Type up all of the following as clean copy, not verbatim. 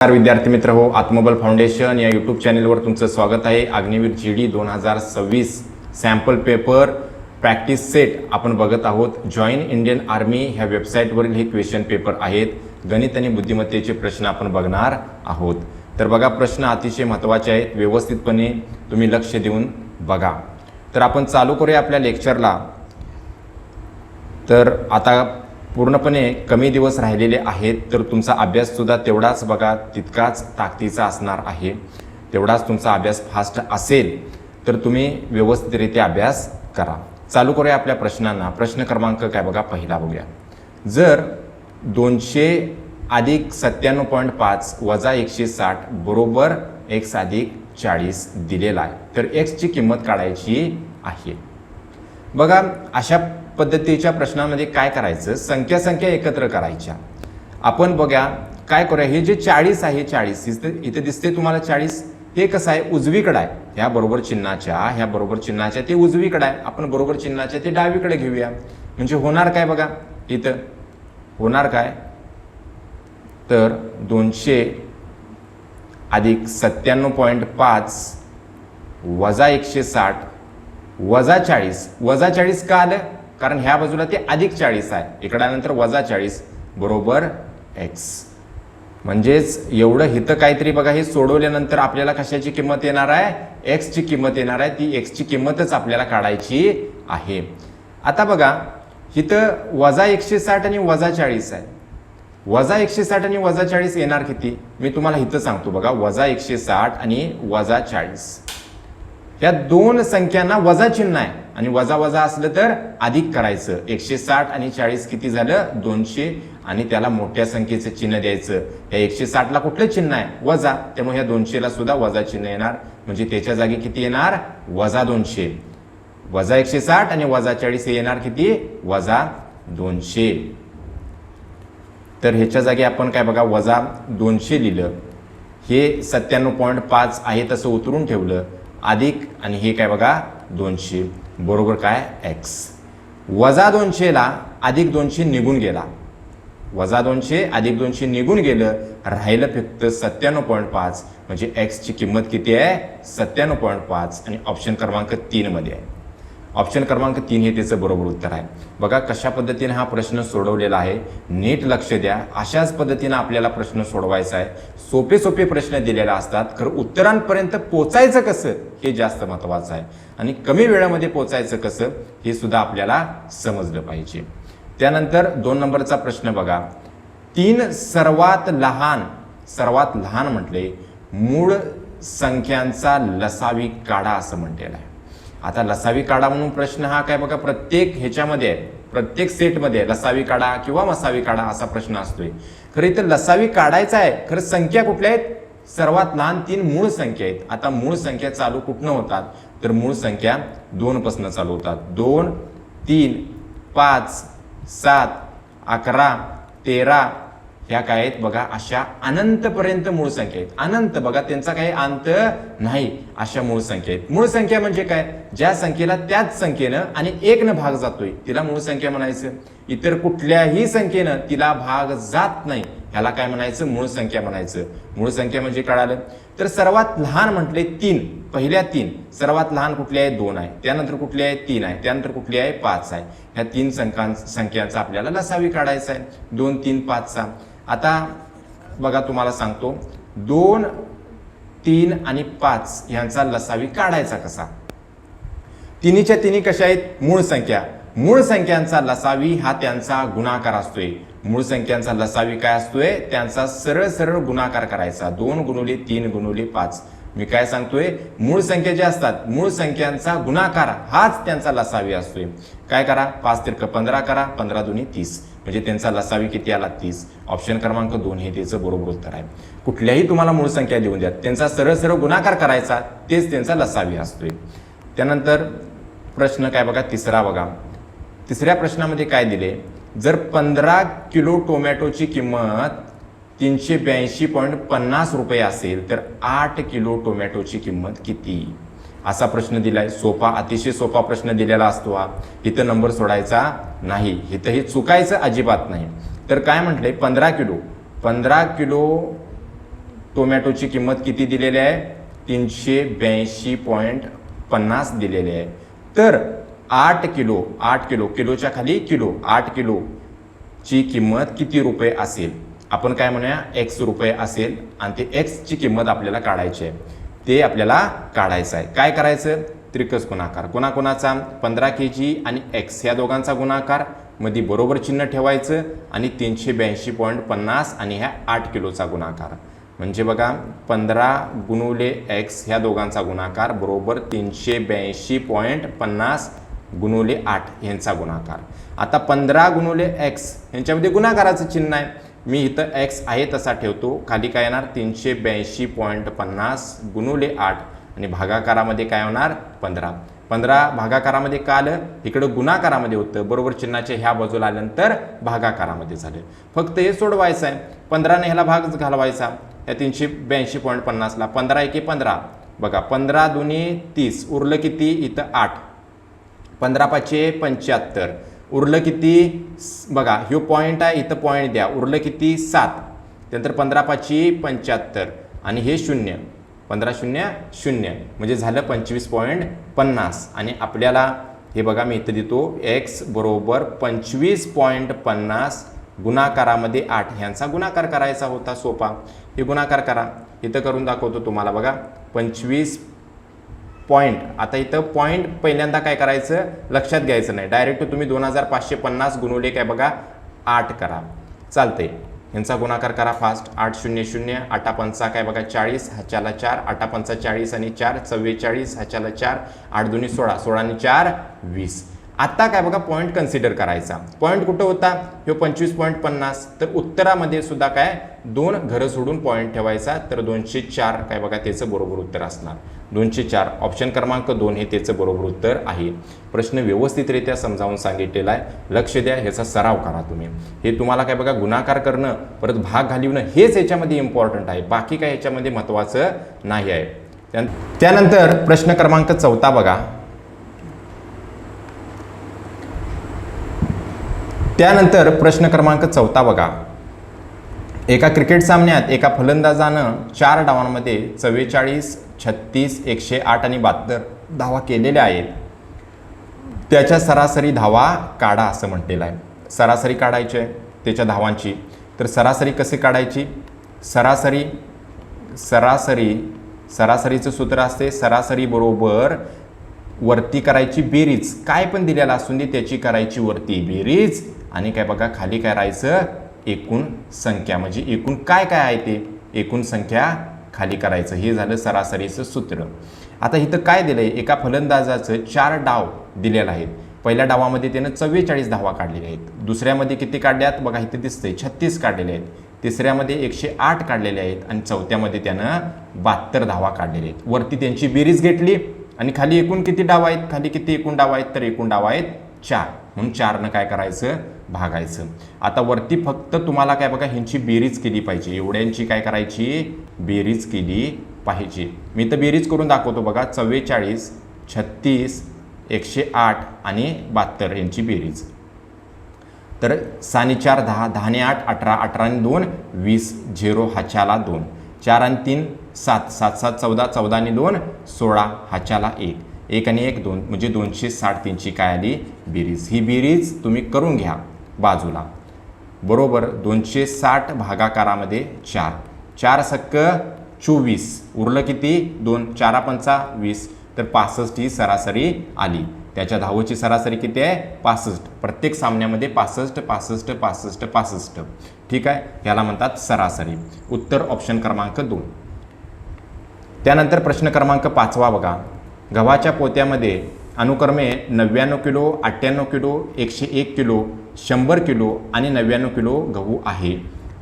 विद्यार्थी मित्र हो, आत्मबल फाउंडेशन या यूट्यूब चॅनलवर तुमचं स्वागत आहे। Agniveer GD 2026 sample paper practice set आपण बघत आहोत। जॉईन इंडियन आर्मी ह्या वेबसाईटवरील हे क्वेश्चन पेपर आहेत। गणित आणि बुद्धिमत्तेचे प्रश्न आपण बघणार आहोत। तर बघा, प्रश्न अतिशय महत्त्वाचे आहेत, व्यवस्थितपणे तुम्ही लक्ष देऊन बघा। तर आपण चालू करूया आपल्या लेक्चरला। तर आता पूर्णपणे कमी दिवस राहिलेले आहेत, तर तुमचा अभ्यास सुद्धा तेवढाच बघा, तितकाच ताकदीचा असणार आहे। तेवढाच तुमचा अभ्यास फास्ट असेल तर तुम्ही व्यवस्थितरित्या अभ्यास करा। चालू करूया आपल्या प्रश्नांना। प्रश्न क्रमांक काय बघा, पहिला बघूया। जर 200 अधिक 97.5 वजा 160 बरोबर x अधिक 40 दिलेला आहे, तर x ची किंमत काढायची आहे। बघा, अशा पद्धतीच्या प्रश्नांमध्ये काय करायचं, संख्या एकत्र करायच्या। आपण बघा काय करूया, हे जे 40 आहे, 40 इथे दिसते तुम्हाला 40, हे कसं आहे, उजवीकडे आहे। ह्या बरोबर चिन्हाच्या ते उजवीकडे आहे, आपण बरोबर चिन्हाच्या ते डावीकडे घेऊया। म्हणजे होणार काय बघा, इथं होणार काय, तर 200 अधिक 97.5 वजा 160 वजा 40, वजा 40 का आलं, कारण ह्या बाजूला ते अधिक 40 आहे, इकडे आल्यानंतर वजा 40 बरोबर x। म्हणजेच एवढं हिथं काहीतरी बघा, हे सोडवल्यानंतर आपल्याला कशाची किंमत येणार आहे, x ची किंमत येणार आहे। ती x ची किंमतच आपल्याला काढायची आहे। आता बघा, हिथं वजा 160 आणि वजा 40 आहे। वजा 160 आणि वजा 40 येणार किती, मी तुम्हाला हिथं सांगतो बघा, वजा 160 आणि वजा 40 या दोन संख्यांना वजा चिन्ह आहे, आणि वजा वजा असलं तर अधिक करायचं। 160 आणि 40 किती झालं, 200, आणि त्याला मोठ्या संख्येचं चिन्ह द्यायचं। या 160 ला कुठलं चिन्ह आहे, वजा, त्यामुळे या 200 ला सुद्धा वजा चिन्ह येणार। म्हणजे त्याच्या जागी किती येणार, वजा 200, वजा 160 आणि वजा 40 हे येणार किती, वजा 200। तर ह्याच्या जागी आपण काय बघा, वजा 200 लिहिलं, हे 97.5 आहे तसं उतरून ठेवलं, अधिक आणि हे काय बघा 200 बरोबर काय x। वजा 200 ला अधिक 200 निघून गेला, वजा 200 अधिक 200 निघून गेलं, राहिलं फक्त 97.5। म्हणजे x ची किंमत किती आहे, 97.5, आणि ऑप्शन क्रमांक 3 मध्ये आहे। ऑप्शन क्रमांक 3 हे त्याचं बरोबर उत्तर आहे। बघा कशा पद्धतीने हा प्रश्न सोडवलेला आहे, नीट लक्ष द्या। अशाच पद्धतीने आपल्याला प्रश्न सोडवायचा आहे। सोपे प्रश्न दिलेले असतात, खरं उत्तरांपर्यंत पोचायचं कसं हे जास्त महत्त्वाचं आहे, आणि कमी वेळामध्ये पोचायचं कसं हे सुद्धा आपल्याला समजलं पाहिजे। त्यानंतर 2 नंबरचा प्रश्न बघा, 3 सर्वात लहान म्हटले, मूळ संख्यांचा लसावी काढा असं म्हटलेलं आहे। आता लसावी काढा म्हणून प्रश्न हा काय बघा, प्रत्येक ह्याच्यामध्ये आहे, प्रत्येक सेटमध्ये लसावी काढा किंवा मसावी काढा असा प्रश्न असतोय। खरं इथं लसावी काढायचा आहे, खरं संख्या कुठल्या आहेत, सर्वात लहान 3 मूळ संख्या आहेत। आता मूळ संख्या चालू कुठनं होतात, तर मूळ संख्या 2 पासून चालू होतात। 2, 3, 5, 7, 11, 13 ह्या काय आहेत बघा, अशा अनंतपर्यंत मूळ संख्या आहेत। अनंत बघा, त्यांचा काही अंत नाही, अशा मूळ संख्या आहेत। मूळ संख्या म्हणजे काय, ज्या संख्येला त्याच संख्येनं आणि 1 न भाग जातोय तिला मूळ संख्या म्हणायचं। इतर कुठल्याही संख्येनं तिला भाग जात नाही, ह्याला काय म्हणायचं, मूळ संख्या म्हणायचं। मूळ संख्या म्हणजे कळालं। तर सर्वात लहान म्हटले 3, पहिल्या 3 सर्वात लहान कुठली आहे, 2 आहे, त्यानंतर कुठली आहे, 3 आहे, त्यानंतर कुठली आहे, 5 आहे। ह्या 3 संख्यांचा आपल्याला लसावी काढायचा आहे, 2, 3, 5चा। आता बघा तुम्हाला सांगतो, 2, 3 आणि 5 यांचा लसावी काढायचा कसा। तिन्हीच्या तिन्ही कशा आहेत, मूळ संख्या। मूळ संख्यांचा लसावी हा त्यांचा गुणाकार असतोय। मूळ संख्यांचा लसावी काय असतोय, त्यांचा सरळ गुणाकार करायचा, 2 गुणिले 3 गुणिले 5। मी काय सांगतोय, मूळ संख्या ज्या असतात, मूळ संख्यांचा गुणाकार हाच त्यांचा लसावी असतोय। काय करा, 5 तिरक 15 करा, 15 दुनी 30, म्हणजे त्यांचा लसावी किती आला, 30। ऑप्शन क्रमांक 2 हे त्याचं बरोबर उत्तर आहे। कुठल्याही तुम्हाला मूळ संख्या देऊन द्या, त्यांचा सरळ गुणाकार करायचा, तेच त्यांचा लसावी असतोय। त्यानंतर प्रश्न काय बघा, तिसरा बघा। तिसऱ्या प्रश्नामध्ये काय दिले, जर 15 किलो टोमॅटोची किंमत 382.50 रुपये असेल, तर 8 किलो टोमॅटोची किंमत किती, असा प्रश्न दिलाय। सोपा, अतिशय सोपा प्रश्न दिलेला असतो हा। इथं नंबर सोडायचा नाही, इथं हे चुकायचं अजिबात नाही। तर काय म्हटले, 15 किलो टोमॅटोची किंमत किती दिलेली आहे? 382.50 दिलेली आहे. तर 8 किलो किलोच्या खाली किलो 8 किलोची किंमत किती रुपये असेल? आपण काय म्हणूया x रुपये असेल आणि ते x ची किंमत आपल्याला काढायची आहे. ते आपल्याला काढायचं आहे. काय करायचं? त्रिकस गुणाकार. कोणाकोणाचा? 15 kg आणि x ह्या दोघांचा गुणाकार, मध्ये बरोबर चिन्ह ठेवायचं आणि 382.50 आणि ह्या 8 किलोचा गुणाकार. म्हणजे बघा 15 गुणुले x ह्या दोघांचा गुणाकार बरोबर 382.50 गुणुले 8 यांचा गुणाकार. आता 15 गुणुले x यांच्यामध्ये गुणाकाराचं चिन्ह आहे. मी इथं x आहे तसा ठेवतो. खाली काय येणार? 382.50 गुणुले 8 आणि भागाकारामध्ये काय होणार? 15. 15 भागाकारामध्ये का आलं? इकडं गुणाकारामध्ये होतं. बरोबर चिन्हाचे ह्या बाजूला आल्यानंतर भागाकारामध्ये झालं. फक्त हे सोडवायचं आहे. 15ने ह्याला भाग घालवायचा या 382.50ला. 15 एके 15. बघा 15 दुनी 30. उरलं किती? इथं 8. 15 पाचे 75. उरलं किती? बघा ह्यो पॉईंट आहे, इथं पॉईंट द्या. उरलं किती? 7. त्यानंतर 15 पाची 75 आणि हे 0. 15 0 0 म्हणजे झालं 25.50. आणि आपल्याला हे बघा मी इथं देतो x बरोबर 25.50 गुणाकारामध्ये 8 ह्यांचा गुणाकार करायचा होता. सोपा. हे गुणाकार करा. इथं करून दाखवतो तुम्हाला. बघा 25 पॉईंट. आता इथं पॉईंट पहिल्यांदा काय करायचं? लक्षात घ्यायचं नाही. डायरेक्ट तुम्ही 2550 गुणवले काय बघा 8 करा. चालतंय. यांचा गुणाकार करा फास्ट. 8 0 0 8 5 काय बघा 40 ह्याच्याला 4 8 5 40 आणि 4 44 ह्याच्याला 4 8 2 16 16 आणि 4 20. आता काय बघा पॉईंट कन्सिडर करायचा. पॉईंट कुठं होता? ह्यो 25.50. तर उत्तरामध्ये सुद्धा काय 2 घरं सोडून पॉईंट ठेवायचा. तर 204 काय बघा त्याचं बरोबर उत्तर असणार. 204 ऑप्शन क्रमांक 2 हे त्याचं बरोबर उत्तर आहे. प्रश्न व्यवस्थितरित्या समजावून सांगितलेला आहे. लक्ष द्या. ह्याचा सराव करा तुम्ही. हे तुम्हाला काय बघा गुणाकार करणं परत भाग घालवणं हेच याच्यामध्ये इम्पॉर्टंट आहे. बाकी काय याच्यामध्ये महत्त्वाचं नाही आहे. त्यानंतर प्रश्न क्रमांक 4 बघा. त्यानंतर प्रश्न क्रमांक 4 बघा. एका क्रिकेट सामन्यात एका फलंदाजानं 4 डावांमध्ये 44 36 108 आणि 72 धावा केलेल्या आहेत. त्याच्या सरासरी धावा काढा असं म्हटलेलं आहे. सरासरी काढायची आहे त्याच्या धावांची. तर सरासरी कशी काढायची? सरासरीचं सूत्र असते सरासरी बरोबर वरती करायची बेरीज. काय पण दिलेला असून दे त्याची करायची वरती बेरीज आणि काय बघा खाली काय राहायचं? एकूण संख्या. म्हणजे एकूण काय काय आहे ते एकूण संख्या खाली करायचं. हे झालं सरासरीचं सूत्र. आता इथं काय दिलंय? एका फलंदाजाचं 4 डाव दिलेले आहेत. पहिल्या डावामध्ये त्यानं 44 धावा काढलेल्या आहेत. दुसऱ्यामध्ये किती काढल्यात? बघा इथे दिसतंय 36 काढलेले आहेत. तिसऱ्यामध्ये 108 काढलेले आहेत आणि चौथ्यामध्ये त्यानं 72 धावा काढलेल्या आहेत. वरती त्यांची बेरीज घेतली आणि खाली एकूण किती डाव आहेत? खाली किती एकूण डाव आहेत? तर एकूण डाव आहेत 4. म्हणून 4 काय करायचं? भागायचं. आता वरती फक्त तुम्हाला काय बघा ह्यांची बेरीज केली पाहिजे. एवढ्यांची काय करायची? बेरीज केली पाहिजे. मी तर बेरीज करून दाखवतो बघा. 44 36 108 आणि 72 यांची बेरीज. तर 6 आणि 4 10 10 आणि 8 18 18 आणि 2 20 0 हाच्याला 2 4 आणि 3 7 7 7 14 14 आणि 2 16 हाच्याला 1 1 आणि 1 2 म्हणजे 263ची काय आली? बेरीज. ही बेरीज तुम्ही करून घ्या बाजूला. बरोबर 260 भागाकारामध्ये 4 4 सक्क 24 उरलं किती? 2 4 5 20 तर 65 ही सरासरी आली. त्याच्या धावची सरासरी किती आहे? 65. प्रत्येक सामन्यामध्ये 65 65 65 65. ठीक आहे. याला म्हणतात सरासरी. उत्तर ऑप्शन क्रमांक 2. त्यानंतर प्रश्न क्रमांक 5 बघा. गव्हाच्या पोत्यामध्ये अनुक्रमे 99 किलो 98 किलो 101 किलो 100 किलो आणि 99 किलो गहू आहे.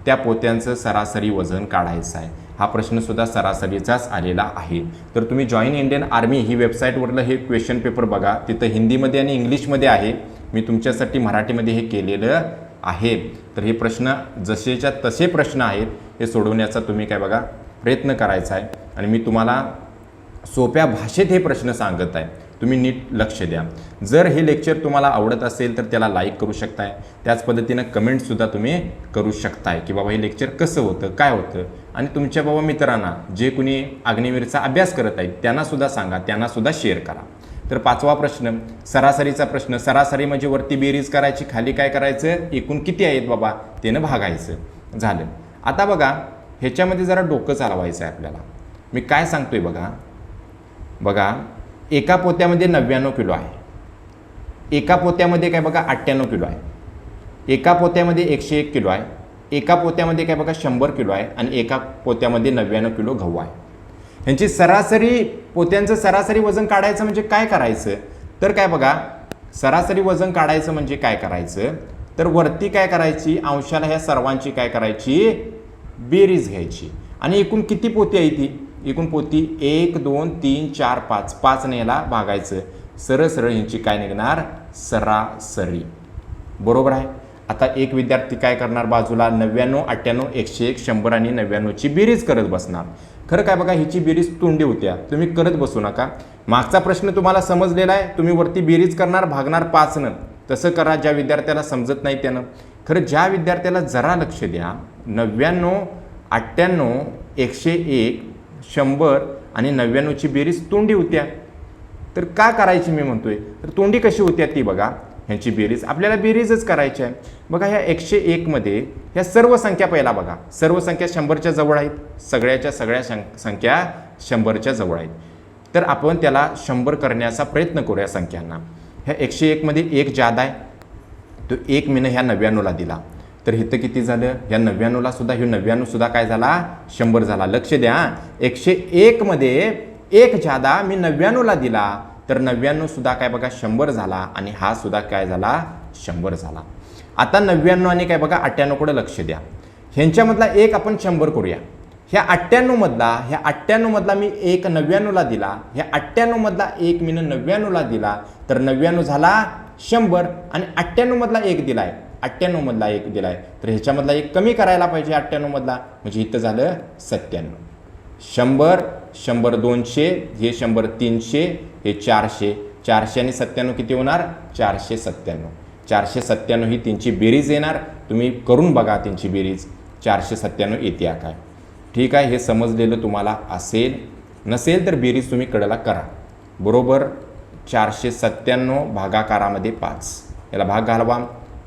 त्या पोत्यांचं सरासरी वजन काढायचं आहे. हा प्रश्न सुद्धा सरासरीचाच आलेला आहे. तर तुम्ही जॉईन इंडियन आर्मी ही वेबसाईटवरलं हे क्वेश्चन पेपर बघा. तिथं हिंदीमध्ये आणि इंग्लिशमध्ये आहे. मी तुमच्यासाठी मराठीमध्ये हे केलेलं आहे. तर हे प्रश्न जसेच्या तसे प्रश्न आहेत हे सोडवण्याचा तुम्ही काय बघा प्रयत्न करायचा आहे. आणि मी तुम्हाला सोप्या भाषेत हे प्रश्न सांगत आहे. तुम्ही नीट लक्ष द्या. जर हे लेक्चर तुम्हाला आवडत असेल तर त्याला लाईक करू शकताय. त्याच पद्धतीनं कमेंटसुद्धा तुम्ही करू शकताय की बाबा हे लेक्चर कसं होतं काय होतं आणि तुमच्या बाबा मित्रांना जे कुणी अग्निवीरचा अभ्यास करत आहेत त्यांनासुद्धा सांगा, त्यांनासुद्धा शेअर करा. तर 5वा प्रश्न सरासरीचा प्रश्न. सरासरी म्हणजे वरती बेरीज करायची, खाली काय करायचं, एकूण किती आहेत बाबा त्यानं भागायचं. झालं. आता बघा ह्याच्यामध्ये जरा डोकं चालवायचं आहे आपल्याला. मी काय सांगतोय बघा एका पोत्यामध्ये 99 किलो आहे, एका पोत्यामध्ये काय बघा 98 किलो आहे, एका पोत्यामध्ये 101 किलो आहे, एका पोत्यामध्ये काय बघा 100 किलो आहे आणि एका पोत्यामध्ये 99 किलो गहू आहे. ह्यांची सरासरी पोत्यांचं सरासरी वजन काढायचं म्हणजे काय करायचं, तर काय बघा सरासरी वजन काढायचं म्हणजे काय करायचं, तर वरती काय करायची, अंशाला ह्या सर्वांची काय करायची, बेरीज घ्यायची आणि एकूण किती पोती आहे ती, एकूण पोती 1 2 3 4 5, 5 ने याला भागायचं. सरळ सरळ ह्यांची काय निघणार, सरासरी. बरोबर आहे. आता एक विद्यार्थी काय करणार, बाजूला 99 98 101 100 आणि 99ची बेरीज करत बसणार. खरं काय बघा ह्याची बेरीज तोंडी होत्या, तुम्ही करत बसू नका. मागचा प्रश्न तुम्हाला समजलेला आहे, तुम्ही वरती बेरीज करणार, भागणार 5 तसं करा ज्या विद्यार्थ्याला समजत नाही त्यानं. खरं ज्या विद्यार्थ्याला जरा लक्ष द्या, 99 98 101 100 आणि 99ची बेरीज तोंडी होत्या. तर का करायची मी म्हणतोय, तर तोंडी कशी होत्या ती बघा. ह्यांची बेरीज आपल्याला बेरीजच करायची आहे. बघा ह्या 101 मध्ये ह्या सर्व संख्या पहिला बघा, सर्व संख्या 100च्या जवळ आहेत, सगळ्या संख्या 100च्या जवळ आहेत. तर आपण त्याला 100 करण्याचा प्रयत्न करूया संख्यांना. ह्या 101 मध्ये 1 जादा आहे, तो 1 मीनं ह्या 99ला दिला, तर इथं किती झालं, ह्या 99ला सुद्धा हे 99 सुद्धा काय झाला, 100 झाला. लक्ष द्या 101 मध्ये 1 जादा मी 99ला दिला, तर 99 सुद्धा काय बघा 100 झाला आणि हा सुद्धा काय झाला 100 झाला. आता 99 आणि काय बघा 98 कडे लक्ष द्या. ह्यांच्यामधला एक आपण 100 करूया. ह्या 98 मधला मी 1 99ला दिला, ह्या 98 मधला 1 मी 99ला दिला, तर 99 झाला 100 आणि 98 मधला 1 दिलाय, 98 मधला 1 दिलाय, तर ह्याच्यामधला 1 कमी करायला पाहिजे 98 मधला, म्हणजे इथं झालं 97. 100 100 200, हे 100 300, हे 400, 400 आणि 97 किती होणार, 497. 497 ही त्यांची बेरीज येणार. तुम्ही करून बघा त्यांची बेरीज 497 येते काय. ठीक आहे, हे समजलेलं तुम्हाला असेल, नसेल तर बेरीज तुम्ही कडेला करा. बरोबर 497 भागाकारामध्ये 5, याला भाग घालवा,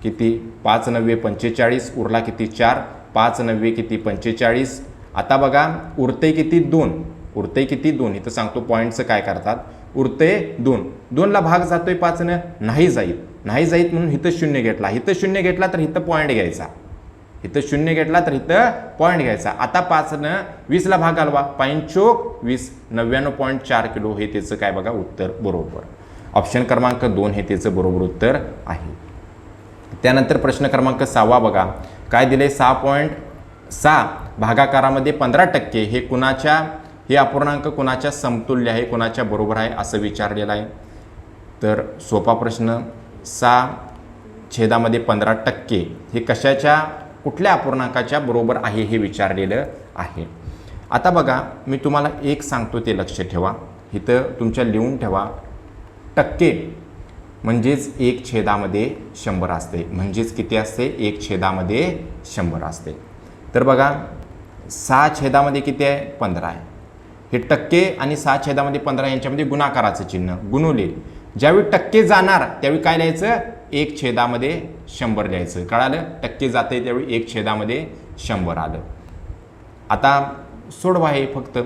किती 5 9 45, उरला किती 4, 5 9 किती 45. आता बघा उरते किती 2, उरते किती 2, इथं सांगतो पॉईंटचं काय करतात, उरते 2, 2ला भाग जातोय 5 नाही जाईत म्हणून इथं 0 घेतला, इथं 0 घेतला तर इथं पॉईंट घ्यायचा, इथं 0 घेतला तर इथं पॉईंट घ्यायचा. आता 5 20ला भाग घालवा, 5 चोक 20, 99.4 किलो हे त्याचं काय बघा उत्तर बरोबर. ऑप्शन क्रमांक 2 हे त्याचं बरोबर उत्तर आहे. त्यानंतर प्रश्न क्रमांक 6 बघा काय दिले, 6.6 भागाकारामध्ये 15% हे कुणाच्या, हे अपूर्णांक कुणाच्या समतुल्य आहे, कुणाच्या बरोबर आहे असं विचारलेलं आहे. तर सोपा प्रश्न, 6/15% हे कशाच्या, कुठल्या अपूर्णांकाच्या बरोबर आहे हे विचारलेलं आहे. आता बघा मी तुम्हाला एक सांगतो ते लक्ष ठेवा, इथं तुमच्या लिहून ठेवा. टक्के म्हणजेच 1/100 असते, म्हणजेच किती असते, 1/100 असते. तर बघा 6/100 किती आहे, 15 आहे. हे टक्के आणि 6/15 यांच्यामध्ये गुणाकाराचं चिन्ह, गुणुले. ज्यावेळी टक्के जाणार त्यावेळी काय लिहायचं, 1/100 लिहायचं. कळालं, टक्के जाते त्यावेळी 1/100 आलं. आता सोडवा हे फक्त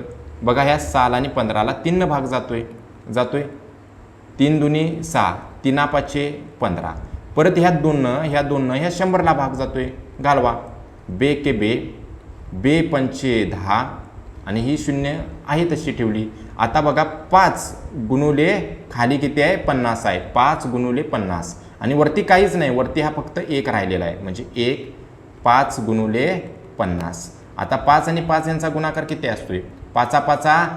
बघा, ह्या 6 आणि 15ला 3 भाग जातोय 3 दुनी 6, 3 5 15. परत ह्या 2 ह्या 100ला भाग जातोय, घालवा, बे के बे 5 10 आणि ही 0 आहे तशी ठेवली. आता बघा 5 गुणुले खाली किती आहे, 50 आहे, 5 गुणुले 50 आणि वरती काहीच नाही, वरती हा फक्त 1 राहिलेला आहे, म्हणजे 1 5 गुणुले 50. आता 5 आणि 5 यांचा गुणाकार किती असतोय, 5 5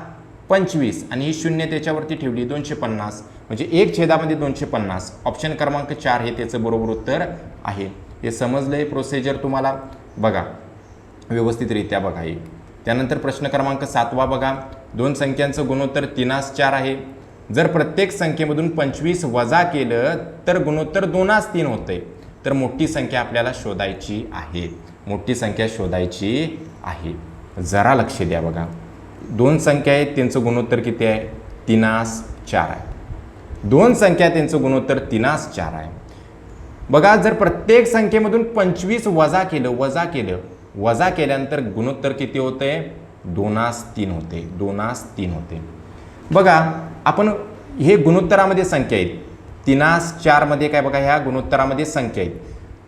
25 आणि ही 0 त्याच्यावरती ठेवली, 250, म्हणजे 1/250. ऑप्शन क्रमांक 4 हे त्याचं बरोबर उत्तर आहे. हे समजलंय प्रोसिजर तुम्हाला, बघा व्यवस्थितरित्या बघा हे. त्यानंतर प्रश्न क्रमांक 7 बघा, 2 संख्यांचं गुणोत्तर 3/4 आहे. जर प्रत्येक संख्येमधून 25 वजा केलं तर गुणोत्तर 2/3 होते. तर मोठी संख्या आपल्याला शोधायची आहे, मोठी संख्या शोधायची आहे. जरा लक्ष द्या बघा, दोन संख्या आहेत त्यांचं गुणोत्तर किती आहे? 3:4 आहे. दोन संख्या त्यांचं गुणोत्तर 3:4 आहे. बघा, जर प्रत्येक संख्येमधून 25 वजा केल्यानंतर गुणोत्तर किती होते? 2:3 होते. 2:3 होते. बघा, आपण हे गुणोत्तरामध्ये संख्या आहेत, 3:4 मध्ये काय बघा, ह्या गुणोत्तरामध्ये संख्या आहेत,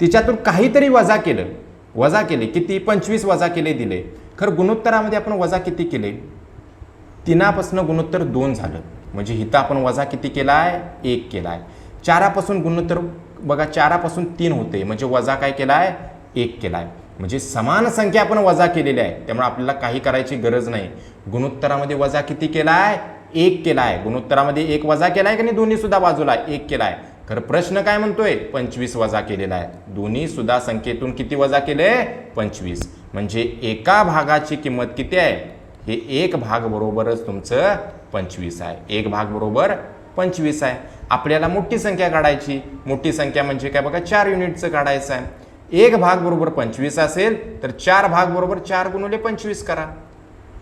तिच्यातून काहीतरी वजा केले किती? 25 वजा केले दिले. खरं गुणोत्तरामध्ये आपण वजा किती केले? 3पासून गुणोत्तर 2 झालं, म्हणजे इथं आपण वजा किती केलाय? 1 केलाय. 4पासून गुणोत्तर बघा, 4पासून 3 होते, म्हणजे वजा काय केलाय? 1 केलाय. म्हणजे समान संख्या आपण वजा केलेली आहे, त्यामुळे आपल्याला काही करायची गरज नाही. गुणोत्तरामध्ये वजा किती केलाय? 1 केलाय. गुणोत्तरामध्ये 1 वजा केलाय की नाही? दोन्ही सुद्धा बाजूला 1 केलाय. खरं प्रश्न काय म्हणतोय? 25 वजा केलेला आहे. दोन्ही सुद्धा संख्येतून किती वजा केले? 25. म्हणजे एका भागाची किंमत किती आहे? हे 1 भाग बरोबरच तुमचं 25 आहे. 1 भाग बरोबर 25 आहे. आपल्याला मोठी संख्या काढायची. मोठी संख्या म्हणजे काय बघा, 4 युनिटचं काढायचं आहे. 1 भाग बरोबर 25 असेल तर 4 भाग बरोबर 4 गुणिले 25 करा.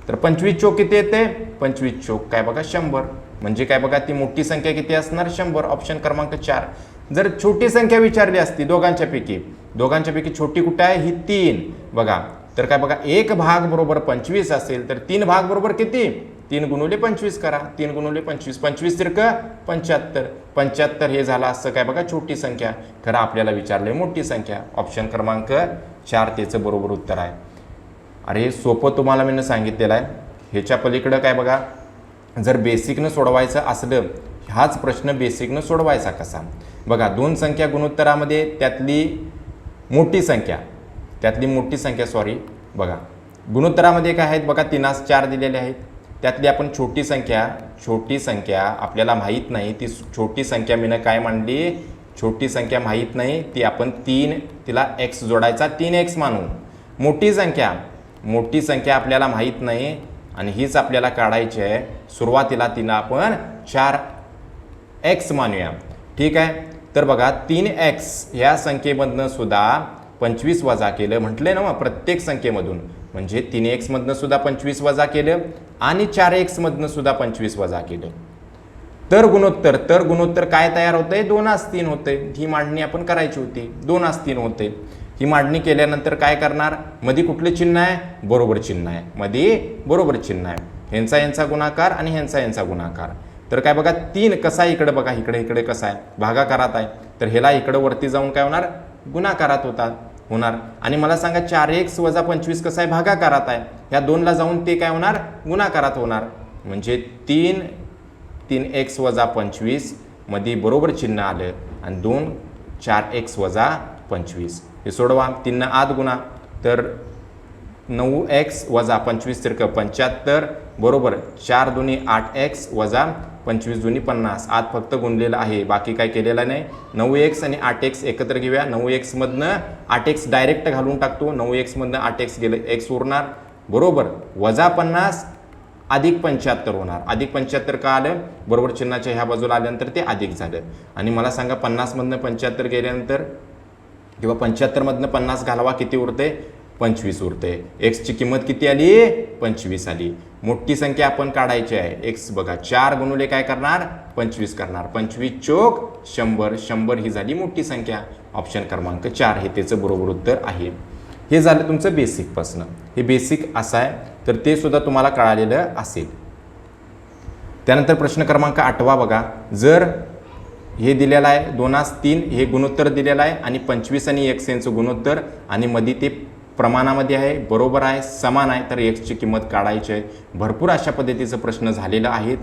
तर 25 चोक किती येते? 25 चोक काय बघा, 100. म्हणजे काय बघा, ती मोठी संख्या किती असणार? 100. ऑप्शन क्रमांक 4. जर छोटी संख्या विचारली असती दोघांच्यापैकी छोटी कुठे आहे? ही 3. बघा, तर काय बघा, 1 भाग बरोबर 25 असेल तर 3 भाग बरोबर किती? 3 गुणिले 25 करा. 3 गुणिले 25, 25 तिरक 75. 75 हे झालं असं काय बघा, छोटी संख्या. खरं आपल्याला विचारलंय मोठी संख्या. ऑप्शन क्रमांक 4 त्याचं बरोबर उत्तर आहे. अरे सोपं तुम्हाला मी सांगितलेलं आहे. ह्याच्या पलीकडं काय बघा, जर बेसिकनं सोडवायचं असलं, हाच प्रश्न बेसिकनं सोडवायचा कसा? बघा, दोन संख्या गुणोत्तरामध्ये त्यातली मोठी संख्या बघा, गुणोत्तरामध्ये काय आहेत बघा, 3:4 दिलेले आहेत. त्यातली आपण छोटी संख्या आपल्याला माहीत नाही, ती छोटी संख्या मीनं काय मांडली? छोटी संख्या माहीत नाही, ती आपण 3, तिला x जोडायचा, 3x मानू. मोठी संख्या आपल्याला माहीत नाही आणि हीच आपल्याला काढायची आहे. सुरुवातीला तिला आपण 4x मानूया. ठीक आहे. तर बघा, 3x ह्या संख्येमधनं सुद्धा 25 वजा केलं म्हटले ना, प्रत्येक संख्येमधून, म्हणजे 3x मधनं सुद्धा 25 वजा केलं आणि 4x मधनं सुद्धा 25 वजा केलं. तर गुणोत्तर काय तयार होतंय? 2:3 होते. ही मांडणी आपण करायची होती. 2:3 होते. ही मांडणी केल्यानंतर काय करणार? मध्ये कुठले चिन्ह आहे? बरोबर चिन्ह आहे. मध्ये बरोबर चिन्ह आहे. यांचा गुणाकार आणि यांचा गुणाकार. तर काय बघा, 3 कसा आहे? इकडे बघा, इकडे कसा आहे? भागाकारात आहे. तर ह्याला इकडे वरती जाऊन काय होणार? गुणाकारात होणार. आणि मला सांगा, 4x वजा 25 कसा आहे? भागाकारात आहे. ह्या 2ला जाऊन ते काय होणार? गुणाकारात होणार. म्हणजे 3x वजा 25 मध्ये बरोबर चिन्ह आलं आणि 2 4x वजा 25. हे सोडवा. 3 आत गुणा, तर 9x वजा 25 तिरक 75 बरोबर 4 दुनी 8x वजा 25 दुनी 50. आत फक्त गुणलेलं आहे, बाकी काय केलेलं नाही. 9x आणि 8x एकत्र घेऊया. 9x मधनं 8x डायरेक्ट घालून टाकतो. 9x मधनं 8x गेलं, x उरणार बरोबर वजा 50 अधिक 75 होणार. अधिक 75 का आलं? बरोबर चिन्हाच्या ह्या बाजूला आल्यानंतर ते अधिक झालं. आणि मला सांगा, 50 मधनं 75 गेल्यानंतर किंवा 75 मधनं 50 घालवा, किती उरते? 25 उरते. एक्सची किंमत किती आली? 25 आली. मोठी संख्या आपण काढायची आहे. एक्स बघा, 4 गुणुले काय करणार? 25 करणार. 25 चोक 100. 100 ही झाली मोठी संख्या. ऑप्शन क्रमांक 4 हे त्याचं बरोबर उत्तर आहे. हे झालं तुमचं बेसिक पासनं. हे बेसिक असं आहे, तर ते सुद्धा तुम्हाला कळालेलं असेल. त्यानंतर प्रश्न क्रमांक 8 बघा. जर हे दिलेलं आहे 2:3 हे गुणोत्तर दिलेलं आहे आणि 25 आणि x यांचं गुणोत्तर आणि मध्ये ते प्रमाणामध्ये आहे, बरोबर आहे, समान आहे, तर x ची किंमत काढायची आहे. भरपूर अशा पद्धतीचं प्रश्न झालेलं आहेत.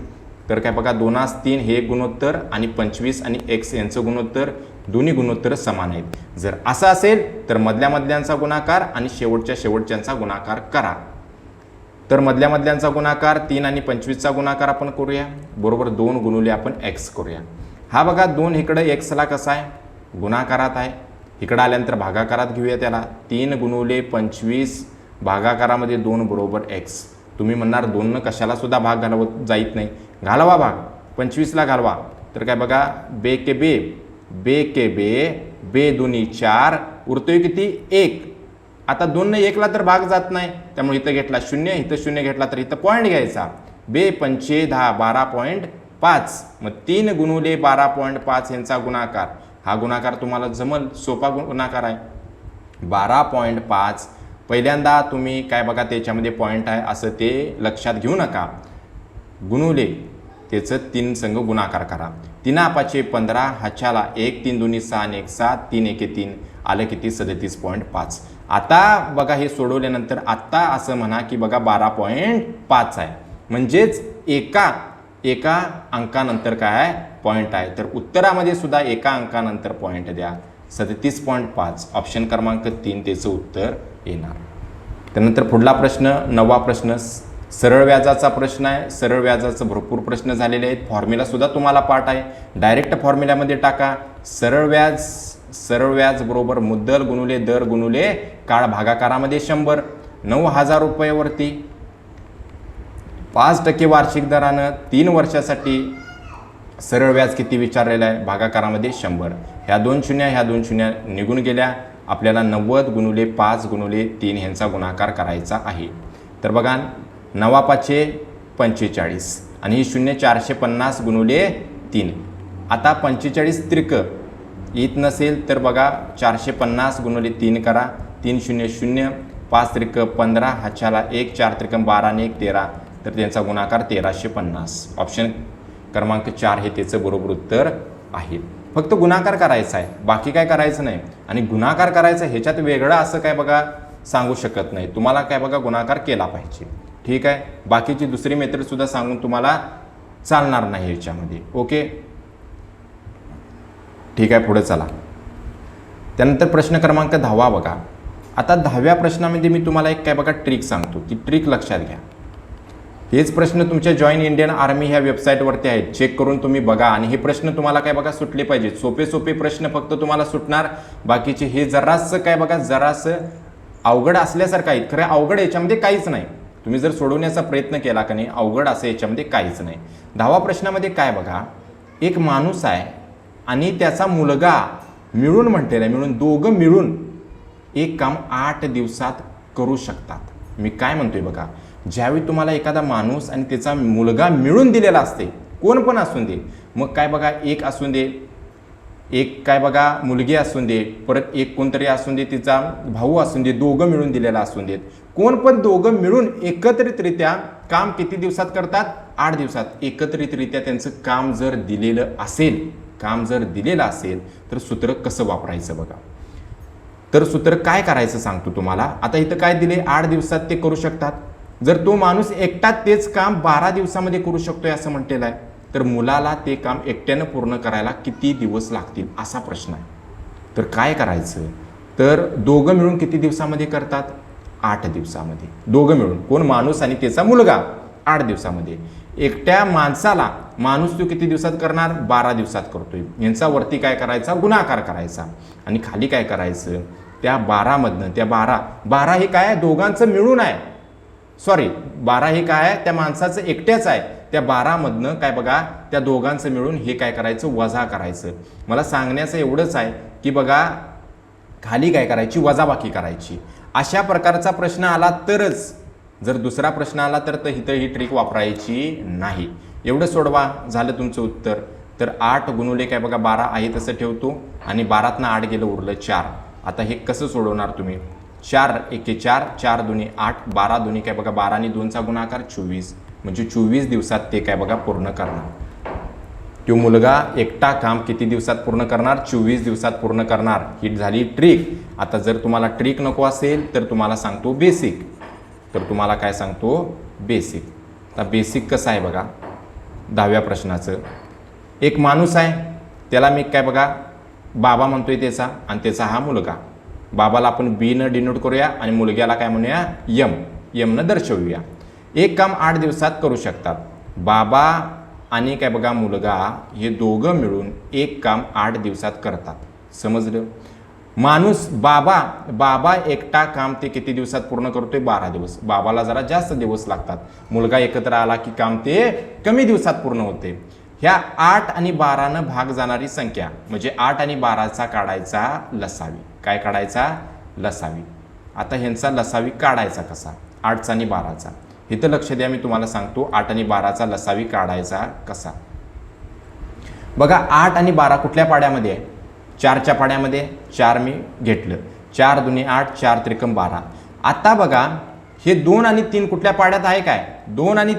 तर काय बघा, 2:3 हे गुणोत्तर आणि 25 आणि x यांचं गुणोत्तर, दोन्ही गुणोत्तर समान आहेत. जर असं असेल तर मधल्यांचा गुणाकार आणि शेवटच्यांचा गुणाकार करा. तर मधल्यांचा गुणाकार 3 आणि 25चा गुणाकार आपण करूया. बरोबर 2 गुणुले आपण x करूया. हा बघा, 2 इकडे x ला कसा आहे? गुणाकारात आहे. इकडे आल्यानंतर भागाकारात घेऊया त्याला. 3 गुणुले 25 भागाकारामध्ये 2 बरोबर x. तुम्ही म्हणणार 2 कशाला सुद्धा भाग घालवत जाईत नाही. घालवा भाग, 25ला घालवा. तर काय बघा, बे के बे, बे के बे, बे दुनी 4 उरतोय किती? 1. आता 2ने 1ला तर भाग जात नाही, त्यामुळे इथं घेतला 0, इथं 0 घेतला तर इथं पॉईंट घ्यायचा. 2 पंचे 10 12.5. मग 3 गुणुले 12.5 यांचा गुणाकार. हा गुणाकार तुम्हाला जमल, सोपा गुणाकार आहे. 12.5 पहिल्यांदा तुम्ही काय बघा त्याच्यामध्ये पॉईंट आहे असं ते लक्षात घेऊ नका. गुणुले त्याचं 3 संघ गुणाकार करा. 3 5 15, हाच्याला 1 3 2 6 आणि 1 7, 3 1 3 आलं किती 37.5. आता बघा हे सोडवल्यानंतर आता असं म्हणा की बघा 12.5 आहे, म्हणजेच एका अंकानंतर काय आहे पॉईंट आहे. तर उत्तरामध्ये सुद्धा एका अंकानंतर पॉईंट द्या. 37.5 ऑप्शन क्रमांक 3 त्याचं उत्तर येणार. त्यानंतर पुढला प्रश्न 9वा प्रश्न सरळ व्याजाचा प्रश्न आहे. सरळ व्याजाचं भरपूर प्रश्न झालेले आहेत. फॉर्म्युला सुद्धा तुम्हाला पाठ आहे, डायरेक्ट फॉर्म्युल्यामध्ये टाका. सरळ व्याज बरोबर मुद्दल गुणुले दर गुणुले काळ भागाकारामध्ये 100. 9,000 रुपयावरती 5% वार्षिक दरानं 3 वर्षासाठी सरळ व्याज किती विचारलेलं आहे, भागाकारामध्ये 100. ह्या 2 शून्य निघून गेल्या. आपल्याला 90 गुणुले 5 गुणुले 3 ह्यांचा गुणाकार करायचा आहे. तर बघा 9 5 45 आणि ही 0 450 गुणुले 3. आता 45 त्रिक येत नसेल तर बघा 450 गुणुले 3 करा. 3 0 0, 5 त्रिक 15, हाच्याला 1, 4 त्रिक 12 आणि 1 13, तर त्यांचा गुणाकार 1350. ऑप्शन क्रमांक 4 हे त्याचं बरोबर उत्तर आहे. फक्त गुणाकार करायचा आहे, बाकी काय करायचं नाही. आणि गुणाकार करायचा ह्याच्यात वेगळं असं काय बघा सांगू शकत नाही. तुम्हाला काय बघा गुणाकार केला पाहिजे, ठीक आहे. बाकीची दुसरी मेथड सुद्धा सांगून तुम्हाला चालणार नाही ह्याच्यामध्ये. ओके, ठीक आहे, पुढे चला. त्यानंतर प्रश्न क्रमांक 10वा बघा. आता 10व्या प्रश्नामध्ये मी तुम्हाला एक काय बघा ट्रिक सांगतो, ती ट्रिक लक्षात घ्या. हेच प्रश्न तुमच्या जॉईन इंडियन आर्मी ह्या वेबसाईटवरती आहेत, चेक करून तुम्ही बघा. आणि हे प्रश्न तुम्हाला काय बघा सुटले पाहिजेत. सोपे प्रश्न फक्त तुम्हाला सुटणार, बाकीचे हे जरासं काय बघा जरासं अवघड असल्यासारखं आहे. खरं अवघड याच्यामध्ये काहीच नाही. तुम्ही जर सोडवण्याचा प्रयत्न केला का नाही, अवघड असं याच्यामध्ये काहीच नाही. 10व्या प्रश्नामध्ये काय बघा, एक माणूस आहे आणि त्याचा मुलगा मिळून म्हटलेला आहे, मिळून दोघं मिळून एक काम 8 दिवसात करू शकतात. मी काय म्हणतोय बघा, ज्यावेळी तुम्हाला एखादा माणूस आणि त्याचा मुलगा मिळून दिलेला असते, कोण पण असून दे, मग काय बघा एक असून दे, एक काय बघा मुलगी असून दे, परत एक कोणतरी असून दे, तिचा भाऊ असून दे, दोघं मिळून दिलेला असून देत, कोण पण दोघं मिळून एकत्रितरित्या काम किती दिवसात करतात, 8 दिवसात. एकत्रितरित्या त्यांचं काम जर दिलेलं असेल तर सूत्र कसं वापरायचं बघा. तर सूत्र काय करायचं सांगतो तुम्हाला. आता इथं काय दिले, 8 दिवसात ते करू शकतात. जर तो माणूस एकटा तेच काम 12 दिवसामध्ये करू शकतोय असं म्हटलेलं आहे, तर मुलाला ते काम एकट्यानं पूर्ण करायला किती दिवस लागतील असा प्रश्न आहे. तर काय करायचं, तर दोघं मिळून किती दिवसामध्ये करतात, 8 दिवसामध्ये. दोघं मिळून, कोण माणूस आणि त्याचा मुलगा, 8 दिवसामध्ये. एकट्या माणसाला माणूस तो किती दिवसात करणार, 12 दिवसात करतोय. यांचा वरती काय करायचा, गुणाकार करायचा. आणि खाली काय करायचं, त्या 12मधनं त्या 12 हे काय आहे, दोघांचं मिळून आहे. 12 हे काय आहे, त्या माणसाचं एकट्याच आहे. त्या 12मधनं काय बघा त्या दोघांचं मिळून हे काय करायचं, वजा करायचं. मला सांगण्याचं एवढंच आहे की बघा खाली काय करायची, वजाबाकी करायची. अशा प्रकारचा प्रश्न आला तरच, जर दुसरा प्रश्न आला तर इथं ही ट्रिक वापरायची नाही. एवढं सोडवा, झालं तुमचं उत्तर. तर 8 गुणुले काय बघा 12 आहे तसं ठेवतो आणि 12तनं 8 गेलं, उरलं 4. आता हे कसं सोडवणार तुम्ही, 4 1 4, 4 2 8, 12 2 काय बघा 12 आणि 2चा गुणाकार 24, म्हणजे 24 दिवसात ते काय बघा पूर्ण करणार. तो मुलगा एकटा काम किती दिवसात पूर्ण करणार, 24 दिवसात पूर्ण करणार. ही झाली ट्रिक. आता जर तुम्हाला ट्रिक नको असेल तर तुम्हाला सांगतो बेसिक. तर तुम्हाला काय सांगतो, बेसिक. आता बेसिक कसं आहे बघा, 10व्या प्रश्नाचं. एक माणूस आहे, त्याला मी काय बघा बाबा म्हणतोय त्याचा, आणि त्याचा हा मुलगा. बाबाला आपण बी न डिनोट करूया आणि मुलग्याला काय म्हणूया, एम न दर्शवूया. एक काम 8 दिवसात करू शकतात. बाबा आणि काय बघा मुलगा हे दोघं मिळून एक काम 8 दिवसात करतात. समजलं. माणूस बाबा एकटा काम ते किती दिवसात पूर्ण करतोय, 12 दिवस. बाबाला जरा जास्त दिवस लागतात. मुलगा एकत्र आला की काम ते कमी दिवसात पूर्ण होते. ह्या 8 आणि 12नं भाग जाणारी संख्या म्हणजे 8 आणि 12चा काढायचा लसावी. काय काढायचा, लसावी. आता ह्यांचा लसावी काढायचा कसा, 8चा आणि 12चा. इथं लक्ष द्या, मी तुम्हाला सांगतो 8 आणि 12चा लसावी काढायचा कसा. बघा 8 आणि 12 कुठल्या पाड्यामध्ये आहे, 4च्या पाड्यामध्ये. 4 मी घेतलं, 4 दुनी 8, 4 त्रिकम 12. आता बघा हे 2 आणि 3 कुठल्या पाड्यात आहे काय, 2 आणि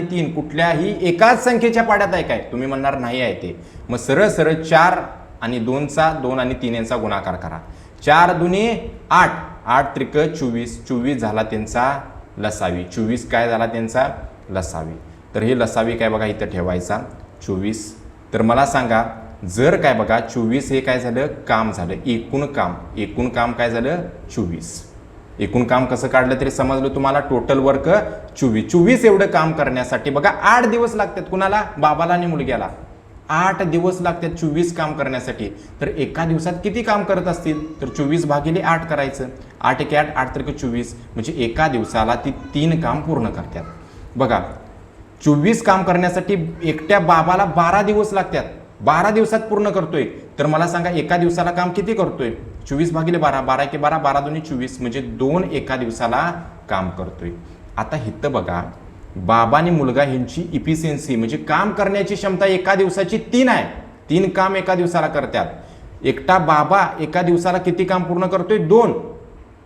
3 कुठल्याही एकाच संख्येच्या पाड्यात आहे काय, तुम्ही म्हणणार नाही आहे ते. मग सरळ सरळ 4 आणि 2चा 2 आणि 3 यांचा गुणाकार करा. 4 दुनी 8, 8 त्रिक 24, 24 झाला त्यांचा लसावी. 24 काय झाला त्यांचा लसावी. तर हे लसावी काय बघा इथं ठेवायचा 24. तर मला सांगा जर काय बघा 24 हे काय झालं काम झालं, एकूण काम काय झालं 24. एकूण काम कसं काढलं तरी समजलं तुम्हाला. टोटल वर्क 24 एवढं काम करण्यासाठी बघा 8 दिवस लागतात. कुणाला, बाबाला आणि मुलग्याला 8 दिवस लागतात 24 काम करण्यासाठी. तर एका दिवसात किती काम करत असतील, तर 24 भागिले 8 करायचं. 8 एक 8, 8 त्रिक 24, म्हणजे एका दिवसाला ती 3 काम पूर्ण करतात. बघा 24 काम करण्यासाठी एकट्या बाबाला 12 दिवस लागतात. 12 दिवसात पूर्ण करतोय. तर मला सांगा एका दिवसाला काम किती करतोय, 24 भागिले 12, 12 एक 12, 12 दुनी 24, म्हणजे 2 एका दिवसाला काम करतोय. आता इथं बघा बाबा आणि मुलगा ह्यांची इफिशियन्सी म्हणजे काम करण्याची क्षमता एका दिवसाची 3 आहे. 3 काम एका दिवसाला करतात. एकटा बाबा एका दिवसाला किती काम पूर्ण करतोय, 2.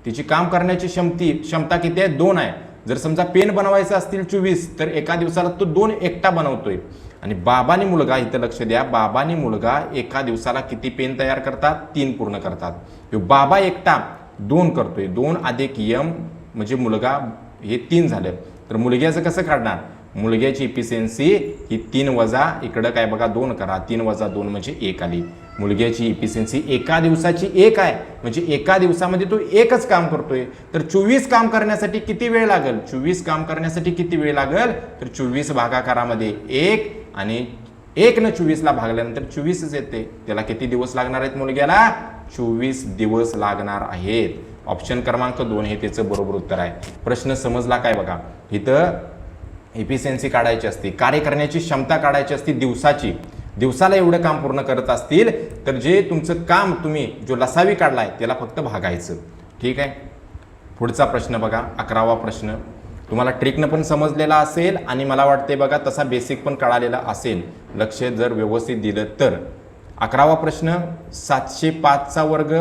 तिची काम करण्याची क्षमता किती आहे, 2 आहे. जर समजा पेन बनवायचं असतील 24, तर एका दिवसाला तो 2 एकटा बनवतोय. आणि बाबा आणि मुलगा इथं लक्ष द्या, बाबा आणि मुलगा एका दिवसाला किती पेन तयार करतात, 3 पूर्ण करतात. बाबा एकटा 2 करतोय, 2 अधिक m म्हणजे मुलगा हे 3 झालं. तर मुलग्याचं कसं काढणार, मुलग्याची इफिशियन्सी ही 3 वजा इकडं काय बघा 2 करा, 3 वजा 2 म्हणजे 1 आली. मुलग्याची इफिशियन्सी एका दिवसाची 1 आहे, म्हणजे एका दिवसामध्ये तो एकच काम करतोय. तर 24 काम करण्यासाठी किती वेळ लागेल, 24 काम करण्यासाठी किती वेळ लागेल, तर 24 भागाकारामध्ये 1 आणि 1 न 24ला भागल्यानंतर 24च येते. त्याला किती दिवस लागणार आहेत, मुलग्याला 24 दिवस लागणार आहेत. ऑप्शन क्रमांक 2 हे त्याचं बरोबर उत्तर आहे. प्रश्न समजला काय बघा. इथं इफिशियन्सी काढायची असते, कार्य करण्याची क्षमता काढायची असते दिवसाची. दिवसाला एवढं काम पूर्ण करत असतील तर जे तुमचं काम तुम्ही जो लसावी काढलाय त्याला फक्त भागायचं. ठीक आहे. पुढचा प्रश्न बघा, 11वा प्रश्न. तुम्हाला ट्रिकनं पण समजलेला असेल आणि मला वाटते बघा तसा बेसिक पण कळालेला असेल, लक्ष जर व्यवस्थित दिलं तर. 11वा प्रश्न, 705चा वर्ग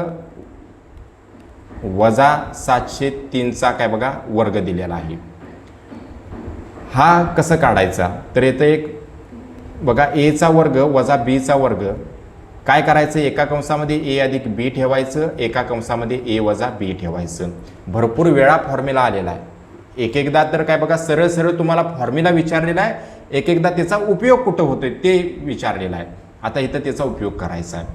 वजा 703चा काय बघा वर्ग दिलेला आहे. हा कसं काढायचा, तर येतं एक बघा एचा वर्ग वजा बीचा वर्ग. काय करायचं, एका कंसामध्ये ए अधिक बी ठेवायचं, एका कंसामध्ये ए वजा बी ठेवायचं. भरपूर वेळा फॉर्म्युला आलेला आहे. एक एकदा तर काय बघा सरळ सरळ तुम्हाला फॉर्म्युला विचारलेला आहे, एक एकदा त्याचा उपयोग कुठं होतोय ते विचारलेला आहे. आता इथं त्याचा उपयोग करायचा आहे.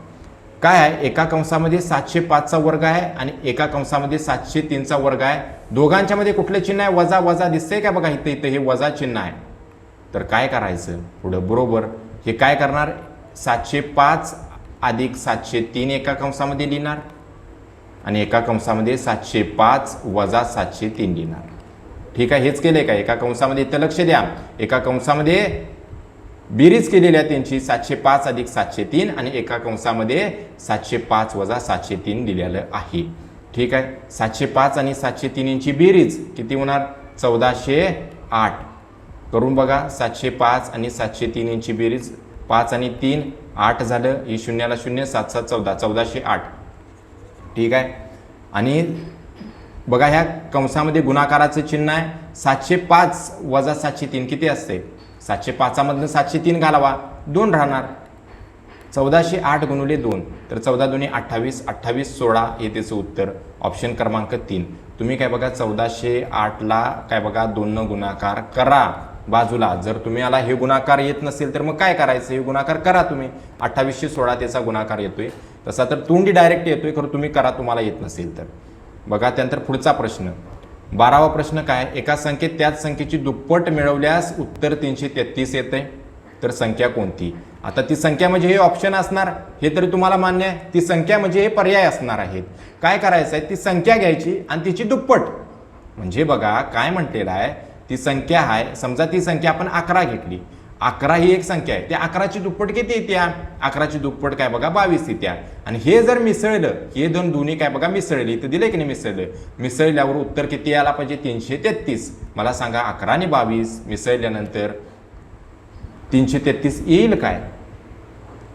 काय आहे, एका कंसामध्ये 705चा वर्ग आहे आणि एका कंसामध्ये 703चा वर्ग आहे. दोघांच्या मध्ये कुठलं चिन्ह आहे, वजा वजा दिसतंय का बघा, इथं इथं हे वजा चिन्ह आहे. तर काय करायचं पुढं, बरोबर हे काय करणार, 705 अधिक 703 एका कंसामध्ये लिहिणार आणि एका कंसामध्ये 705 वजा 703 लिहिणार. ठीक आहे, हेच केलंय का एका कंसामध्ये. इथं लक्ष द्या, एका कंसामध्ये बेरीज केलेली आहे त्यांची 705 अधिक 703 आणि एका कंसामध्ये 705 वजा 703 दिलेलं आहे. ठीक आहे, 705 आणि 703 यांची बेरीज किती होणार, 1408. करून बघा, 705 आणि 703 यांची बेरीज 5 आणि 3 8 झालं. ही शून्याला शून्य, 7 7 14, 1408. ठीक आहे. आणि बघा ह्या कंसामध्ये गुणाकाराचं चिन्ह आहे. 705 वजा 703 किती असते, 705 मधनं 703 घालावा, 2 राहणार. 1408 गुणिले 2, तर 14 दुनी 28, 28 16 हे त्याचं उत्तर. ऑप्शन क्रमांक 3. तुम्ही काय बघा 1408ला काय बघा 2 न गुणाकार करा बाजूला. जर तुम्हाला हे गुणाकार येत नसेल तर मग काय करायचं, हे गुणाकार करा तुम्ही. 2816 त्याचा गुणाकार येतोय, तसा तर तोंडी डायरेक्ट येतोय, खरं तुम्ही करा तुम्हाला येत नसेल तर. बघा त्यानंतर पुढचा प्रश्न, 12वा प्रश्न काय, एका संख्येत त्याच संख्येची दुप्पट मिळवल्यास उत्तर 333 येते, तर संख्या कोणती. आता ती संख्या म्हणजे हे ऑप्शन असणार, हे तरी तुम्हाला मान्य आहे. ती संख्या म्हणजे हे पर्याय असणार आहेत. काय करायचं आहे, ती संख्या घ्यायची आणि तिची दुप्पट. म्हणजे बघा काय म्हटलेलं आहे, ती संख्या आहे, समजा ती संख्या आपण 11 घेतली 11 ही एक संख्या आहे, त्या 11ची दुप्पट किती येत्या? 11ची दुप्पट काय बघा 22 येत्या. आणि हे जर मिसळलं, हे दोन्ही काय बघा मिसळले, इथं दिले की नाही मिसळलं, मिसळल्यावर उत्तर किती यायला पाहिजे? 333. मला सांगा 11 आणि 22 मिसळल्यानंतर 333 येईल काय?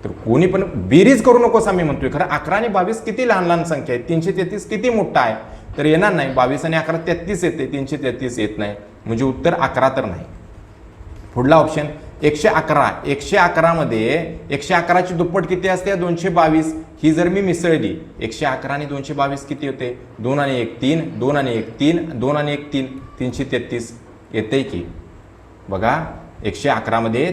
तर कोणी पण बेरीज करू नकोस आम्ही म्हणतोय, खरं 11 आणि 22 किती लहान लहान संख्या आहे, 333 किती मोठा आहे, तर येणार नाही. 22 आणि 11 33 येते, 333 येत नाही, म्हणजे उत्तर 11 तर नाही. पुढला ऑप्शन 111. 111 मध्ये 111ची दुप्पट किती असते? 222. ही जर मी मिसळली, 111 आणि 222 किती होते? 2 आणि 1 3, 2 आणि 1 3, 2 आणि 1 3, 333 येते की? बघा 111 मध्ये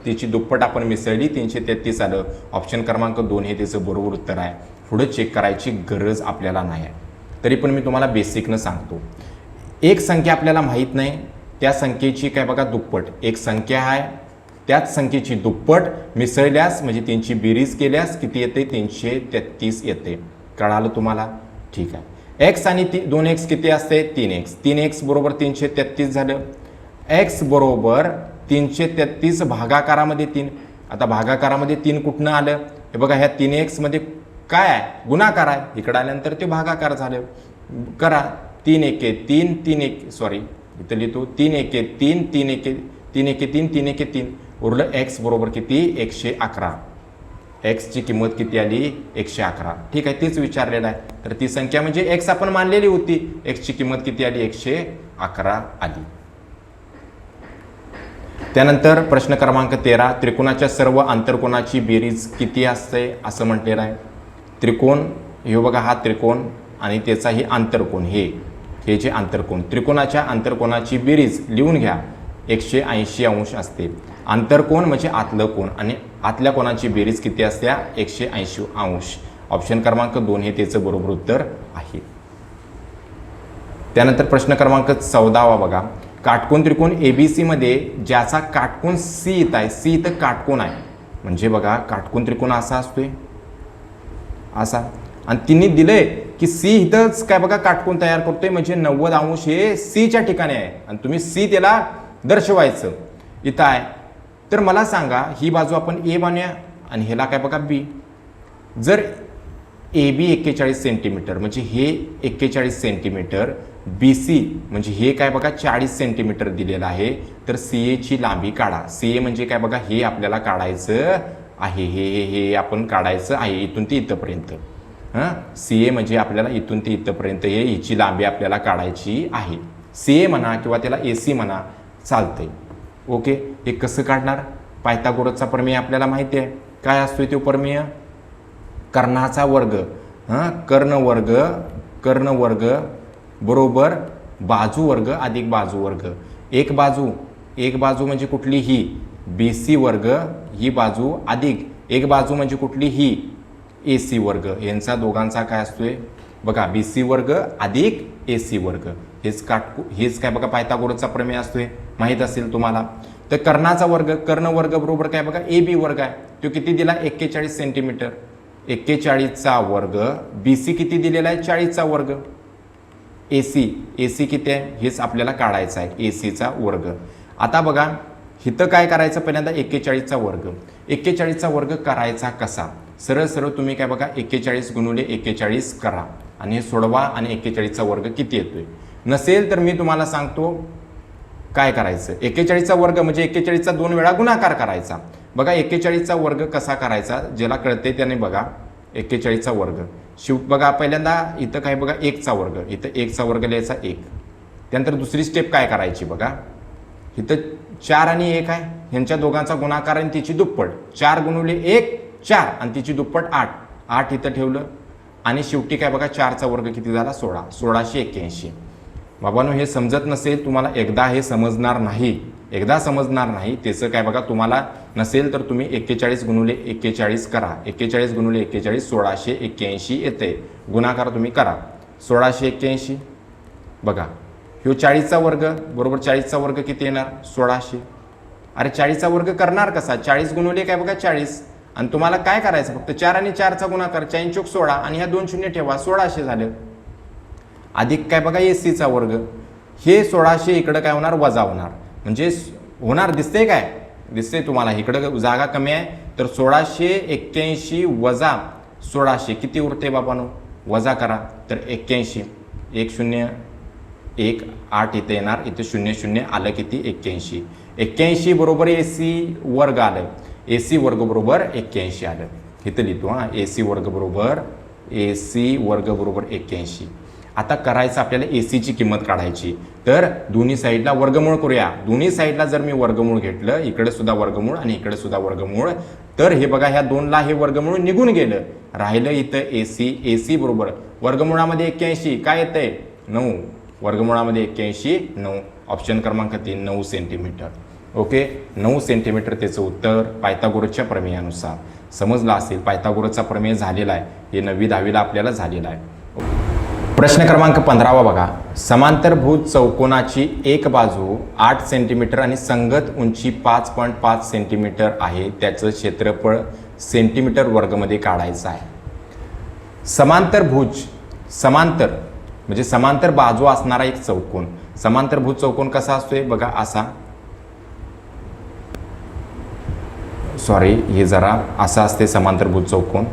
त्याची दुप्पट आपण मिसळली, 333 आलं. ऑप्शन क्रमांक 2 हे त्याचं बरोबर उत्तर आहे. पुढे चेक करायची गरज आपल्याला नाही आहे. तरी पण मी तुम्हाला बेसिकनं सांगतो. एक संख्या आपल्याला माहीत नाही, त्या संख्येची काय बघा दुप्पट. एक संख्या आहे, त्याच संख्येची दुप्पट मिसळल्यास म्हणजे त्यांची बेरीज केल्यास किती येते? 333 येते. कळालं तुम्हाला? ठीक आहे. एक्स आणि 2x किती असते? 3x. 3x बरोबर 333 झालं. एक्स बरोबर 333 भागाकारामध्ये 3. आता भागाकारामध्ये 3 कुठनं आलं? हे बघा, ह्या 3x मध्ये काय आहे? गुणाकार आहे. इकडं आल्यानंतर ते भागाकार झालं. करा 3 1 3 3 1 सॉरी इथं लिहितो 3 1 3 3 1 3 1 3 3 1 3. उरलं x बरोबर किती? 111. एक्सची किंमत किती आली? 111. ठीक आहे, तेच विचारलेलं आहे. तर ती संख्या म्हणजे एक्स आपण मानलेली होती, एक्सची किंमत किती आली? 111 आली. त्यानंतर प्रश्न क्रमांक 13. त्रिकोणाच्या सर्व आंतरकोनाची बेरीज किती असते असं म्हटलेलं आहे. त्रिकोण हे बघा, हा त्रिकोण आणि त्याचाही आंतरकोन, हे जे आंतरकोन, त्रिकोणाच्या आंतरकोनाची बेरीज लिहून घ्या, 180 अंश असते. आंतरकोन म्हणजे आतलं कोण, आणि आतल्या कोणाची बेरीज किती असते? 180 अंश. ऑप्शन क्रमांक 2 हे त्याचं बरोबर उत्तर आहे. त्यानंतर प्रश्न क्रमांक 14 बघा. काटकोन त्रिकोण ABC मध्ये ज्याचा काटकोन C येत आहे, C इथं काटकोन आहे, म्हणजे बघा काटकोन त्रिकोण असा असतोय, असा, आणि तिने दिलंय की C इथंच काय बघा काटकोन तयार करतोय, म्हणजे 90 अंश हे C च्या ठिकाणी आहे, आणि तुम्ही C त्याला दर्शवायचं इथं आहे. तर मला सांगा, ही बाजू आपण A मानूया आणि ह्याला काय बघा B. जर AB 41 सेंटीमीटर म्हणजे हे 41 सेंटीमीटर, BC म्हणजे हे काय बघा 40 सेंटीमीटर दिलेलं आहे, तर CA ची लांबी काढा. CA म्हणजे काय बघा, हे आपल्याला काढायचं आहे, हे आपण काढायचं आहे इथून ते इथपर्यंत. CA म्हणजे आपल्याला इथून ते इथपर्यंत हिची लांबी आपल्याला काढायची आहे. CA म्हणा किंवा त्याला AC म्हणा, चालतंय. ओके, हे कसं काढणार? पायथागोरसचा प्रमेय आपल्याला माहिती आहे. काय असतोय तो प्रमेय? कर्णाचा वर्ग, कर्ण वर्ग बरोबर बाजू वर्ग अधिक बाजू वर्ग. एक बाजू म्हणजे कुठली? ही BC वर्ग, ही बाजू अधिक एक बाजू म्हणजे कुठली? ही AC वर्ग. यांचा दोघांचा काय असतोय बघा, BC वर्ग अधिक AC वर्ग. हेच काय बघा पायथागोरसचा प्रमेय असतोय, माहीत असेल तुम्हाला. तर कर्ण वर्ग बरोबर काय बघा AB वर्ग आहे, तो किती दिला? 41 सेंटीमीटर. 41चा वर्ग, BC किती दिलेला आहे? 40चा वर्ग. AC किती आहे? हेच आपल्याला काढायचं आहे, ACचा वर्ग. आता बघा इथं काय करायचं? पहिल्यांदा 41चा वर्ग. 41चा वर्ग करायचा कसा? सरळ तुम्ही काय बघा 41 गुणिले 41 करा आणि हे सोडवा, आणि 41चा वर्ग किती येतोय. नसेल तर मी तुम्हाला सांगतो काय करायचं. 41चा वर्ग म्हणजे 41चा 2 वेळा गुणाकार करायचा. बघा 41चा वर्ग कसा करायचा, ज्याला कळते त्याने बघा. 41चा वर्ग बघा पहिल्यांदा इथं काय बघा 1चा वर्ग, इथं 1चा वर्ग लिहायचा 1. त्यानंतर दुसरी स्टेप काय करायची बघा, इथं 4 आणि 1 आहे, ह्यांच्या दोघांचा गुणाकार आणि तिची दुप्पट. 4 गुणिले 1 4 आणि तिची दुप्पट 8 इथं ठेवलं, आणि शेवटी काय बघा 4चा वर्ग किती झाला? 16. 1681. बाबांनो, हे समजत नसेल तुम्हाला, एकदा समजणार नाही त्याचं काय बघा. तुम्हाला नसेल तर तुम्ही 41 गुणिले 41 करा. 41 गुणिले 41 1681 येते. गुणाकार तुम्ही करा. 1681 बघा, ह्यो 40चा वर्ग बरोबर 40चा वर्ग किती येणार? 1600. अरे 40चा वर्ग करणार कसा? 40 गुणिले काय बघा 40, आणि तुम्हाला काय करायचं? फक्त 4 आणि 4चा गुणाकार, 4 चौक 16, आणि ह्या 2 शून्य ठेवा, 1600 झालं. अधिक काय बघा ACचा वर्ग. हे 1600 इकडं काय होणार? वजा होणार. म्हणजे होणार दिसते काय? दिसते तुम्हाला इकडं जागा कमी आहे, तर 1681 वजा 1600 किती उरते बाबांनो, वजा करा तर 81, 101 8 इथे येणार, इथे 00 आलं किती 81, 81 बरोबर AC वर्ग आलं, AC वर्ग बरोबर 81 आलं, इथं लिहितो हां, AC वर्ग बरोबर 81. आता करायचं आपल्याला ACची किंमत काढायची, तर दोन्ही साईडला वर्गमूळ करूया. दोन्ही साईडला जर मी वर्गमूळ घेतलं, इकडे सुद्धा वर्गमूळ आणि इकडे सुद्धा वर्गमूळ, तर हे बघा ह्या दोनला हे वर्गमूळ निघून गेलं, राहिलं इथं AC बरोबर वर्गमुळामध्ये 81 काय येतंय 9, वर्गमुळामध्ये 81 9, ऑप्शन क्रमांक 3 9 सेंटीमीटर. ओके, 9 सेंटीमीटर त्याचं उत्तर पायथागोरसच्या प्रमेयानुसार. समजलं असेल, पायथागोरसचा प्रमेय झालेला आहे, हे 9वी 10वीला आपल्याला झालेला आहे. प्रश्न क्रमांक 15 बघा, समांतरभुज चौकोनाची एक बाजू 8 सेंटीमीटर आणि संगत उंची 5.5 सेंटीमीटर आहे, त्याचं क्षेत्रफळ सेंटीमीटर वर्गमध्ये काढायचं आहे. समांतरभुज, समांतर म्हणजे समांतर बाजू असणारा एक चौकोन. समांतरभुज चौकोन कसा असतोय बघा, असा, सॉरी हे जरा असा असते समांतरभुज चौकोन.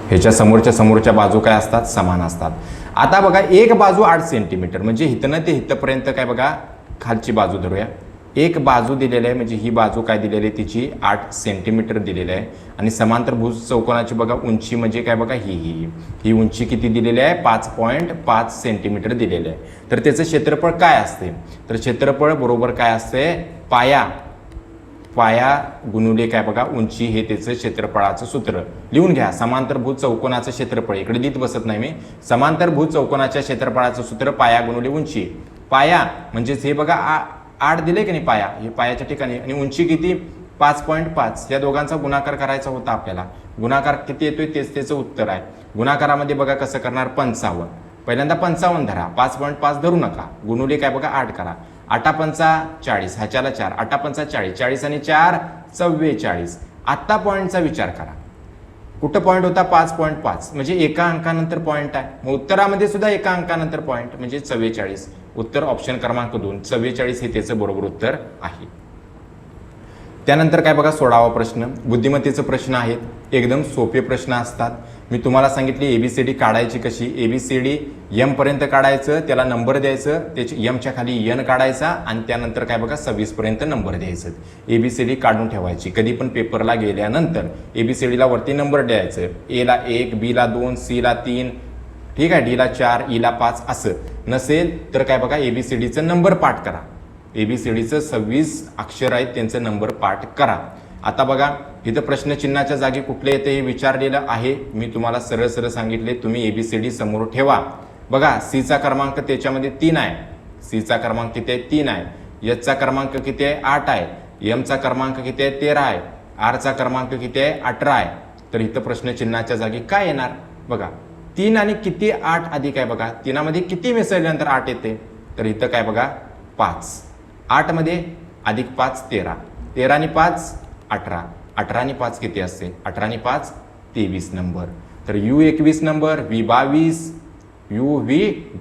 ह्याच्या समोरच्या बाजू काय असतात, समान असतात. आता बघा एक बाजू 8 सेंटीमीटर म्हणजे इथनं ते इथपर्यंत काय बघा, खालची बाजू धरूया, एक बाजू दिलेली आहे म्हणजे ही बाजू काय दिलेली आहे, तिची 8 सेंटीमीटर दिलेली आहे. आणि समांतरभुज चौकोनाची बघा उंची म्हणजे काय बघा, ही उंची किती दिलेली आहे, 5.5 सेंटीमीटर दिलेली आहे. तर त्याचं क्षेत्रफळ काय असते, तर क्षेत्रफळ बरोबर काय असते, पाया गुणुले काय बघा उंची, हे त्याचं क्षेत्रफळाचं सूत्र लिहून घ्या. समांतरभुज चौकोनाचं क्षेत्रफळ इकडे लिहित बसत नाही मी, समांतरभुज चौकोनाच्या क्षेत्रफळाचं सूत्र पाया गुणुले उंची. पाया म्हणजेच हे बघा 8 दिले की नाही पाया, हे पायाच्या ठिकाणी, आणि उंची किती 5.5, या दोघांचा गुणाकार करायचा होता आपल्याला. गुणाकार किती येतोय तेच त्याचं उत्तर आहे. गुणाकारामध्ये बघा कसं करणार, 55, पहिल्यांदा 55 धरा, 5.5 धरू नका, गुणुले काय बघा 8 करा, 8 5 40, ह्याच्याला 4, 8 5 40, 40 आणि 4 44. आत्ता पॉईंटचा विचार करा, कुठं पॉईंट होता 5.5 म्हणजे एका अंकानंतर पॉईंट आहे, मग उत्तरामध्ये सुद्धा एका अंकानंतर पॉईंट म्हणजे 44. उत्तर ऑप्शन क्रमांक 2 44 हे त्याचं बरोबर उत्तर आहे. त्यानंतर काय बघा 16वा प्रश्न, बुद्धिमत्तेचे प्रश्न आहेत, एकदम सोपे प्रश्न असतात. मी तुम्हाला सांगितले ABCD काढायची कशी, ABCD M पर्यंत काढायचं, त्याला नंबर द्यायचं, त्याची Mच्या खाली N काढायचा आणि त्यानंतर काय बघा 26 पर्यंत नंबर द्यायचं. ABCD काढून ठेवायची, कधी पण पेपरला गेल्यानंतर ABCDला वरती नंबर द्यायचं, A ला 1, B ला 2, C ला 3, ठीक आहे, D ला 4, E ला 5 असं. नसेल तर काय बघा ABCDचं नंबर पाठ करा, ABCDचं 26 अक्षर आहेत त्यांचं नंबर पाठ करा. आता बघा इथं प्रश्नचिन्हाच्या जागी कुठले येते हे विचारलेलं आहे, मी तुम्हाला सरळ सरळ सांगितले, तुम्ही ABCD समोर ठेवा. बघा Cचा क्रमांक त्याच्यामध्ये 3 आहे, Cचा क्रमांक किती आहे 3 आहे, Hचा क्रमांक किती आहे 8 आहे, Mचा क्रमांक किती आहे 13 आहे, Rचा क्रमांक किती आहे 18 आहे. तर इथं प्रश्नचिन्हाच्या जागी काय येणार बघा, 3 आणि किती 8 अधिक आहे बघा, 3 मध्ये किती मिसळल्यानंतर 8 येते, तर इथं काय बघा 5, 8 मध्ये अधिक 5 13, 13 आणि 5 18, 18 आणि 5 किती असते, 18 आणि 5 23 नंबर. तर U21 नंबर, V22,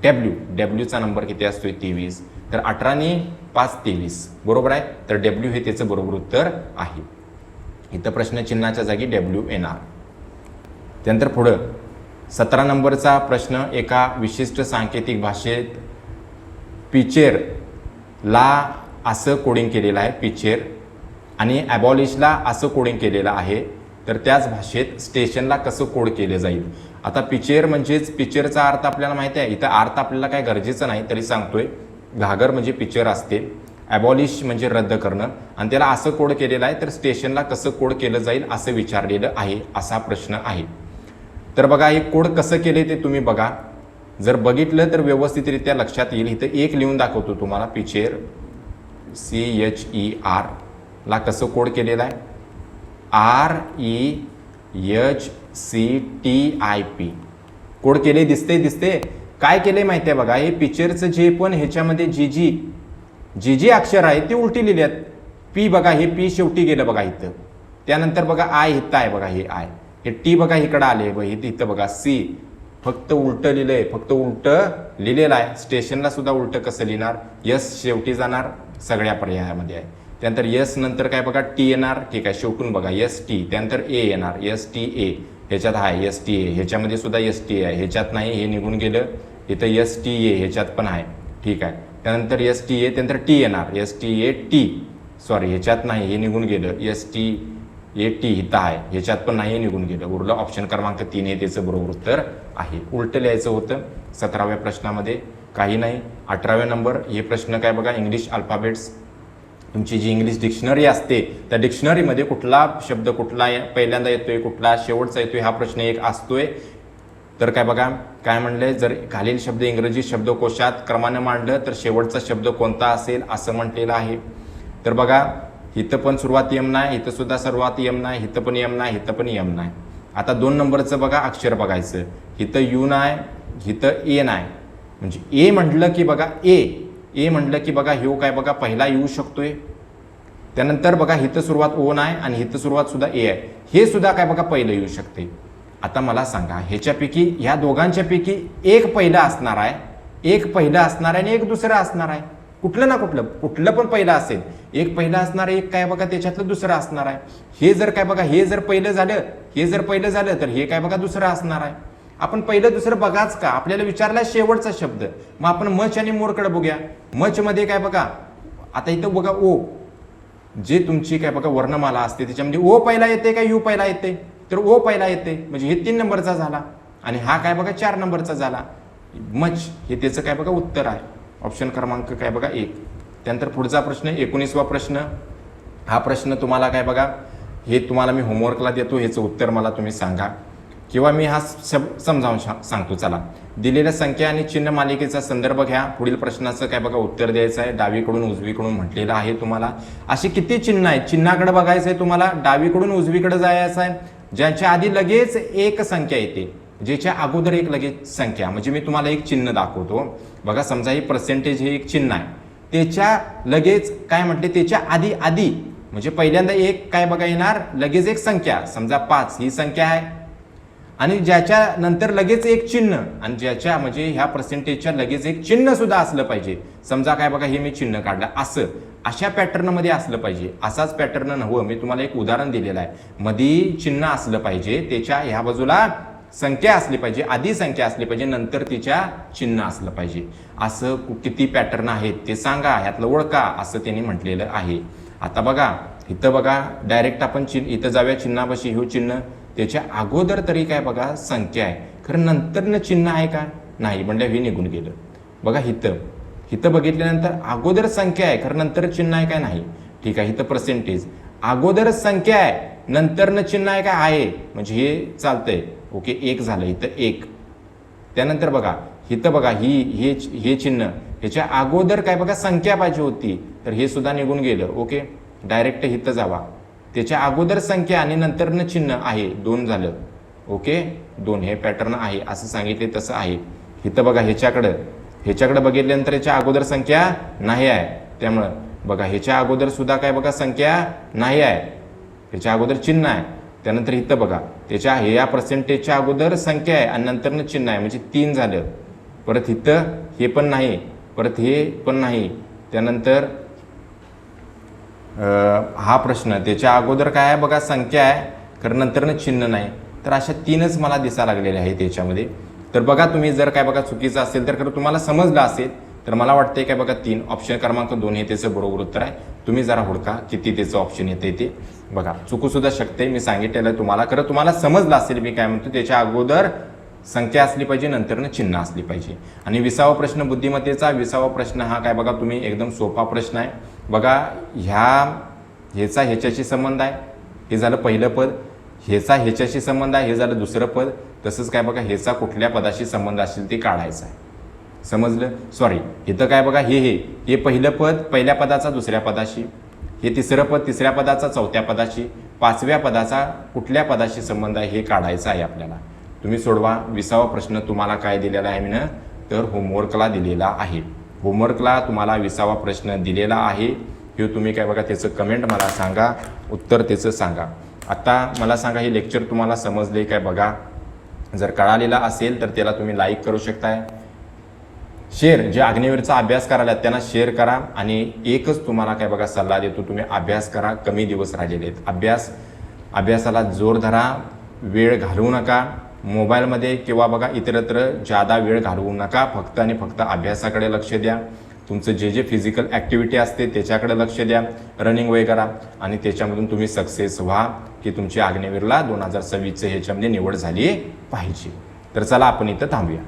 WWचा नंबर किती असतोय 23, तर 18 आणि 5 23 बरोबर आहे. तर W हे त्याचं बरोबर उत्तर आहे. इथं प्रश्नचिन्हाच्या जागी W येणार. त्यानंतर पुढं 17 नंबरचा प्रश्न, एका विशिष्ट सांकेतिक भाषेत पिचेरला असं कोडिंग केलेलं आहे, पिचेर, आणि ॲबॉलिशला असं कोडिंग केलेलं आहे, तर त्याच भाषेत स्टेशनला कसं कोड केलं जाईल. आता पिचेर म्हणजेच, पिचेरचा अर्थ आपल्याला माहिती आहे, इथं अर्थ आपल्याला काय गरजेचं नाही तरी सांगतोय, घागर म्हणजे पिचर असते, ॲबॉलिश म्हणजे रद्द करणं, आणि त्याला असं कोड केलेलं आहे, तर स्टेशनला कसं कोड केलं जाईल असं विचारलेलं आहे, असा प्रश्न आहे. तर बघा हे कोड कसं केले ते तुम्ही बघा, जर बघितलं तर व्यवस्थितरित्या लक्षात येईल. इथं एक लिहून दाखवतो तुम्हाला, पिचेर CHER ला कसं कोड केलेलं आहे, REHCTIP कोड केले, दिसते काय केले माहिती आहे बघा, हे पिक्चरचं जे पण ह्याच्यामध्ये जी अक्षर आहे ते उलटी लिहिली आहेत. P बघा, हे P शेवटी गेलं बघा इथं, त्यानंतर बघा I इथं आहे बघा, हे I, हे T बघा इकडं आले बघा, इथं बघा C, फक्त उलटं लिहिलंय, फक्त उलटं लिहिलेलं आहे. स्टेशनला सुद्धा उलटं कसं लिहिणार? यस शेवटी जाणार, सगळ्या पर्यायामध्ये आहे. त्यानंतर यस नंतर काय बघा टी येणार, ठीक आहे, शेवटून बघा यस टी, त्यानंतर ए येणार, यस टी ए, ह्याच्यात आहे यस टी ए, ह्याच्यामध्ये सुद्धा यस टी आहे, ह्याच्यात नाही, हे निघून गेलं. इथं यस टी ए ह्याच्यात पण आहे, ठीक आहे. त्यानंतर यस टी ए, त्यानंतर टी येणार, yes T A T, sorry ह्याच्यात नाही, हे निघून गेलं. यस टी ए टी इथं आहे, ह्याच्यात पण नाही, हे निघून गेलं. उरलं ऑप्शन क्रमांक 3 हे त्याचं बरोबर उत्तर आहे. उलटं लिहायचं होतं 17व्या प्रश्नामध्ये, काही नाही. 18व्या नंबर हे प्रश्न काय बघा, इंग्लिश अल्फाबेट्स, तुमची जी इंग्लिश डिक्शनरी असते त्या डिक्शनरीमध्ये कुठला शब्द कुठला पहिल्यांदा येतोय, कुठला शेवटचा येतोय, हा प्रश्न एक असतोय. तर काय बघा काय म्हणलंय, जर खालील शब्द इंग्रजी शब्दकोशात क्रमाने मांडलं तर शेवटचा शब्द कोणता असेल असं म्हटलेलं आहे. तर बघा इथं पण सुरुवात यम नाही, इथं सुद्धा सुरुवात यम नाही, इथं पण यम नाही, इथं पण यम नाही. आता 2 नंबरचं बघा अक्षर बघायचं, इथं यू नाही, इथं ए नाही. म्हणजे ए म्हटलं की बघा ए म्हटलं की बघा ह्यो काय बघा पहिला येऊ शकतोय. त्यानंतर बघा इथं सुरुवात ओ नाही आणि इथं सुरुवात सुद्धा ए आहे, हे सुद्धा काय बघा पहिलं येऊ शकते. आता मला सांगा ह्याच्यापैकी ह्या दोघांच्यापैकी एक पहिलं असणार आहे, एक पहिलं असणार आहे आणि एक दुसरं असणार आहे. कुठलं ना कुठलं पण पहिलं असेल, एक पहिलं असणार आहे, एक काय बघा त्याच्यातलं दुसरं असणार आहे. हे जर काय बघा हे जर पहिलं झालं, हे जर पहिलं झालं तर हे काय बघा दुसरं असणार आहे. आपण पहिलं दुसरं बघाच का, आपल्याला विचारला शेवटचा शब्द. मग आपण मच आणि मोरकडे बघूया. मच मध्ये काय बघा, आता इथं बघा ओ, जे तुमची काय बघा वर्णमाला असते त्याच्यामध्ये ओ पहिला येते का यू पहिला येते, तर ओ पहिला येते, म्हणजे हे 3 नंबरचा झाला आणि हा काय बघा 4 नंबरचा झाला. मच हे त्याचं काय बघा उत्तर आहे, ऑप्शन क्रमांक काय बघा 1. त्यानंतर पुढचा प्रश्न 19वा प्रश्न. हा प्रश्न तुम्हाला काय बघा, हे तुम्हाला मी होमवर्कला देतो, ह्याचं उत्तर मला तुम्ही सांगा किंवा मी हा समजावून सांगतो. चला, दिलेल्या संख्या आणि चिन्ह मालिकेचा संदर्भ घ्या, पुढील प्रश्नाचं काय बघा उत्तर द्यायचं आहे. डावीकडून उजवीकडून म्हटलेलं आहे तुम्हाला. अशी किती चिन्ह आहेत, चिन्हाकडे बघायचं आहे तुम्हाला, डावीकडून उजवीकडे जायचं आहे. ज्यांच्या आधी लगेच एक संख्या येते, ज्याच्या अगोदर एक लगेच संख्या, म्हणजे मी तुम्हाला एक चिन्ह दाखवतो बघा. समजा ही पर्सेंटेज हे एक चिन्ह आहे, त्याच्या लगेच काय म्हटले, त्याच्या आधी म्हणजे पहिल्यांदा एक काय बघा येणार, लगेच एक संख्या, समजा 5 ही संख्या आहे आणि ज्याच्या नंतर लगेच एक चिन्ह, आणि ज्याच्या म्हणजे ह्या पर्सेंटेजच्या लगेच एक चिन्ह सुद्धा असलं पाहिजे. समजा काय बघा हे मी चिन्ह काढलं, असं अशा पॅटर्नमध्ये असलं पाहिजे. असाच पॅटर्न नव्हतं, मी तुम्हाला एक उदाहरण दिलेलं आहे. मध्ये चिन्ह असलं पाहिजे, त्याच्या ह्या बाजूला संख्या असली पाहिजे, आधी संख्या असली पाहिजे, नंतर तिच्या चिन्ह असलं पाहिजे. असं किती पॅटर्न आहेत ते सांगा, ह्यातलं ओळखा, असं त्यांनी म्हटलेलं आहे. आता बघा इथं बघा डायरेक्ट आपण इथं जाऊया चिन्हापाशी, ह्यो चिन्ह, त्याच्या अगोदर तरी काय बघा संख्या आहे, खरं नंतर चिन्ह आहे का नाही, म्हणजे हे निघून गेलं. बघा इथं बघितल्यानंतर अगोदर संख्या आहे, खरं नंतर चिन्ह आहे काय नाही, ठीक आहे. इथं पर्सेंटेज अगोदर संख्या आहे, नंतर चिन्ह आहे का आहे, म्हणजे हे चालतंय, ओके. 1 झालं, इथं 1. त्यानंतर बघा इथं बघा हे चिन्ह, ह्याच्या अगोदर काय बघा संख्या पाहिजे होती, तर हे सुद्धा निघून गेलं, ओके. डायरेक्ट इथं जावा, त्याच्या अगोदर संख्या आणि नंतर चिन्ह आहे, 2 झालं, ओके. 2 हे पॅटर्न आहे, असं सांगितले तसं आहे. इथं बघा ह्याच्याकडे बघितल्यानंतर ह्याच्या अगोदर संख्या नाही आहे, त्यामुळं बघा ह्याच्या अगोदर सुद्धा काय बघा संख्या नाही आहे, ह्याच्या अगोदर चिन्ह आहे. त्यानंतर इथं बघा त्याच्या ह्या पर्सेंटेजच्या अगोदर संख्या आहे आणि नंतर चिन्ह आहे, म्हणजे 3 झालं. परत इथं हे पण नाही, परत हे पण नाही. त्यानंतर हा प्रश्न, त्याच्या अगोदर काय आहे बघा संख्या आहे, कारण नंतर चिन्ह नाही. तर अशा 3च मला दिसायला लागलेले आहे त्याच्यामध्ये. तर बघा तुम्ही जर काय बघा चुकीचं असेल तर खरं तुम्हाला समजलं असेल तर मला वाटतंय काय बघा 3 ऑप्शन क्रमांक 2 हे त्याचं बरोबर उत्तर आहे. तुम्ही जरा हुडका किती त्याचं ऑप्शन येते ते बघा. चुकू सुद्धा शकते, मी सांगितलेलं तुम्हाला, खरं तुम्हाला समजलं असेल मी काय म्हणतो. त्याच्या अगोदर संख्या असली पाहिजे, नंतर चिन्ह असली पाहिजे. आणि 20वा प्रश्न बुद्धिमत्तेचा 20वा प्रश्न हा काय बघा तुम्ही एकदम सोपा प्रश्न आहे बघा. ह्याचा ह्याच्याशी संबंध आहे, हे झालं पहिलं पद. ह्याचा ह्याच्याशी संबंध आहे, हे झालं दुसरं पद. तसंच काय बघा ह्याचा कुठल्या पदाशी संबंध असेल ते काढायचं आहे, समजलं. सॉरी, इथं काय बघा हे पहिलं पद पहिल्या पदाचा दुसऱ्या पदाशी, हे तिसरं पद तिसऱ्या पदाचा चौथ्या पदाशी, 5व्या पदाचा कुठल्या पदाशी संबंध आहे हे काढायचं आहे आपल्याला. तुम्ही सोडवा. 20वा प्रश्न तुम्हाला काय दिलेला आहे मी तर होमवर्कला दिलेला आहे. होमवर्कला तुम्हाला 20वा प्रश्न दिलेला आहे. हे तुम्ही काय बघा त्याचं कमेंट मला सांगा, उत्तर त्याचं सांगा. आता मला सांगा हे लेक्चर तुम्हाला समजले काय बघा. जर कळालेला असेल तर त्याला तुम्ही लाईक करू शकताय. शेअर, जे अग्निवीरचा अभ्यास करायला त्यांना शेअर करा. आणि एकच तुम्हाला काय बघा सल्ला देतो, तुम्ही अभ्यास करा. कमी दिवस राहिलेले आहेत. अभ्यासाला जोर धरा, वेळ घालवू नका मोबाईलमध्ये किंवा बघा इतरत्र जादा वेळ घालवू नका. फक्त आणि फक्त अभ्यासाकडे लक्ष द्या. तुमचं जे फिजिकल ॲक्टिव्हिटी असते त्याच्याकडे लक्ष द्या, रनिंग वगैरे करा आणि त्याच्यामधून तुम्ही सक्सेस व्हा की तुमची अग्निवीरला 2026 ह्याच्यामध्ये निवड झाली पाहिजे. तर चला आपण इथं थांबूया.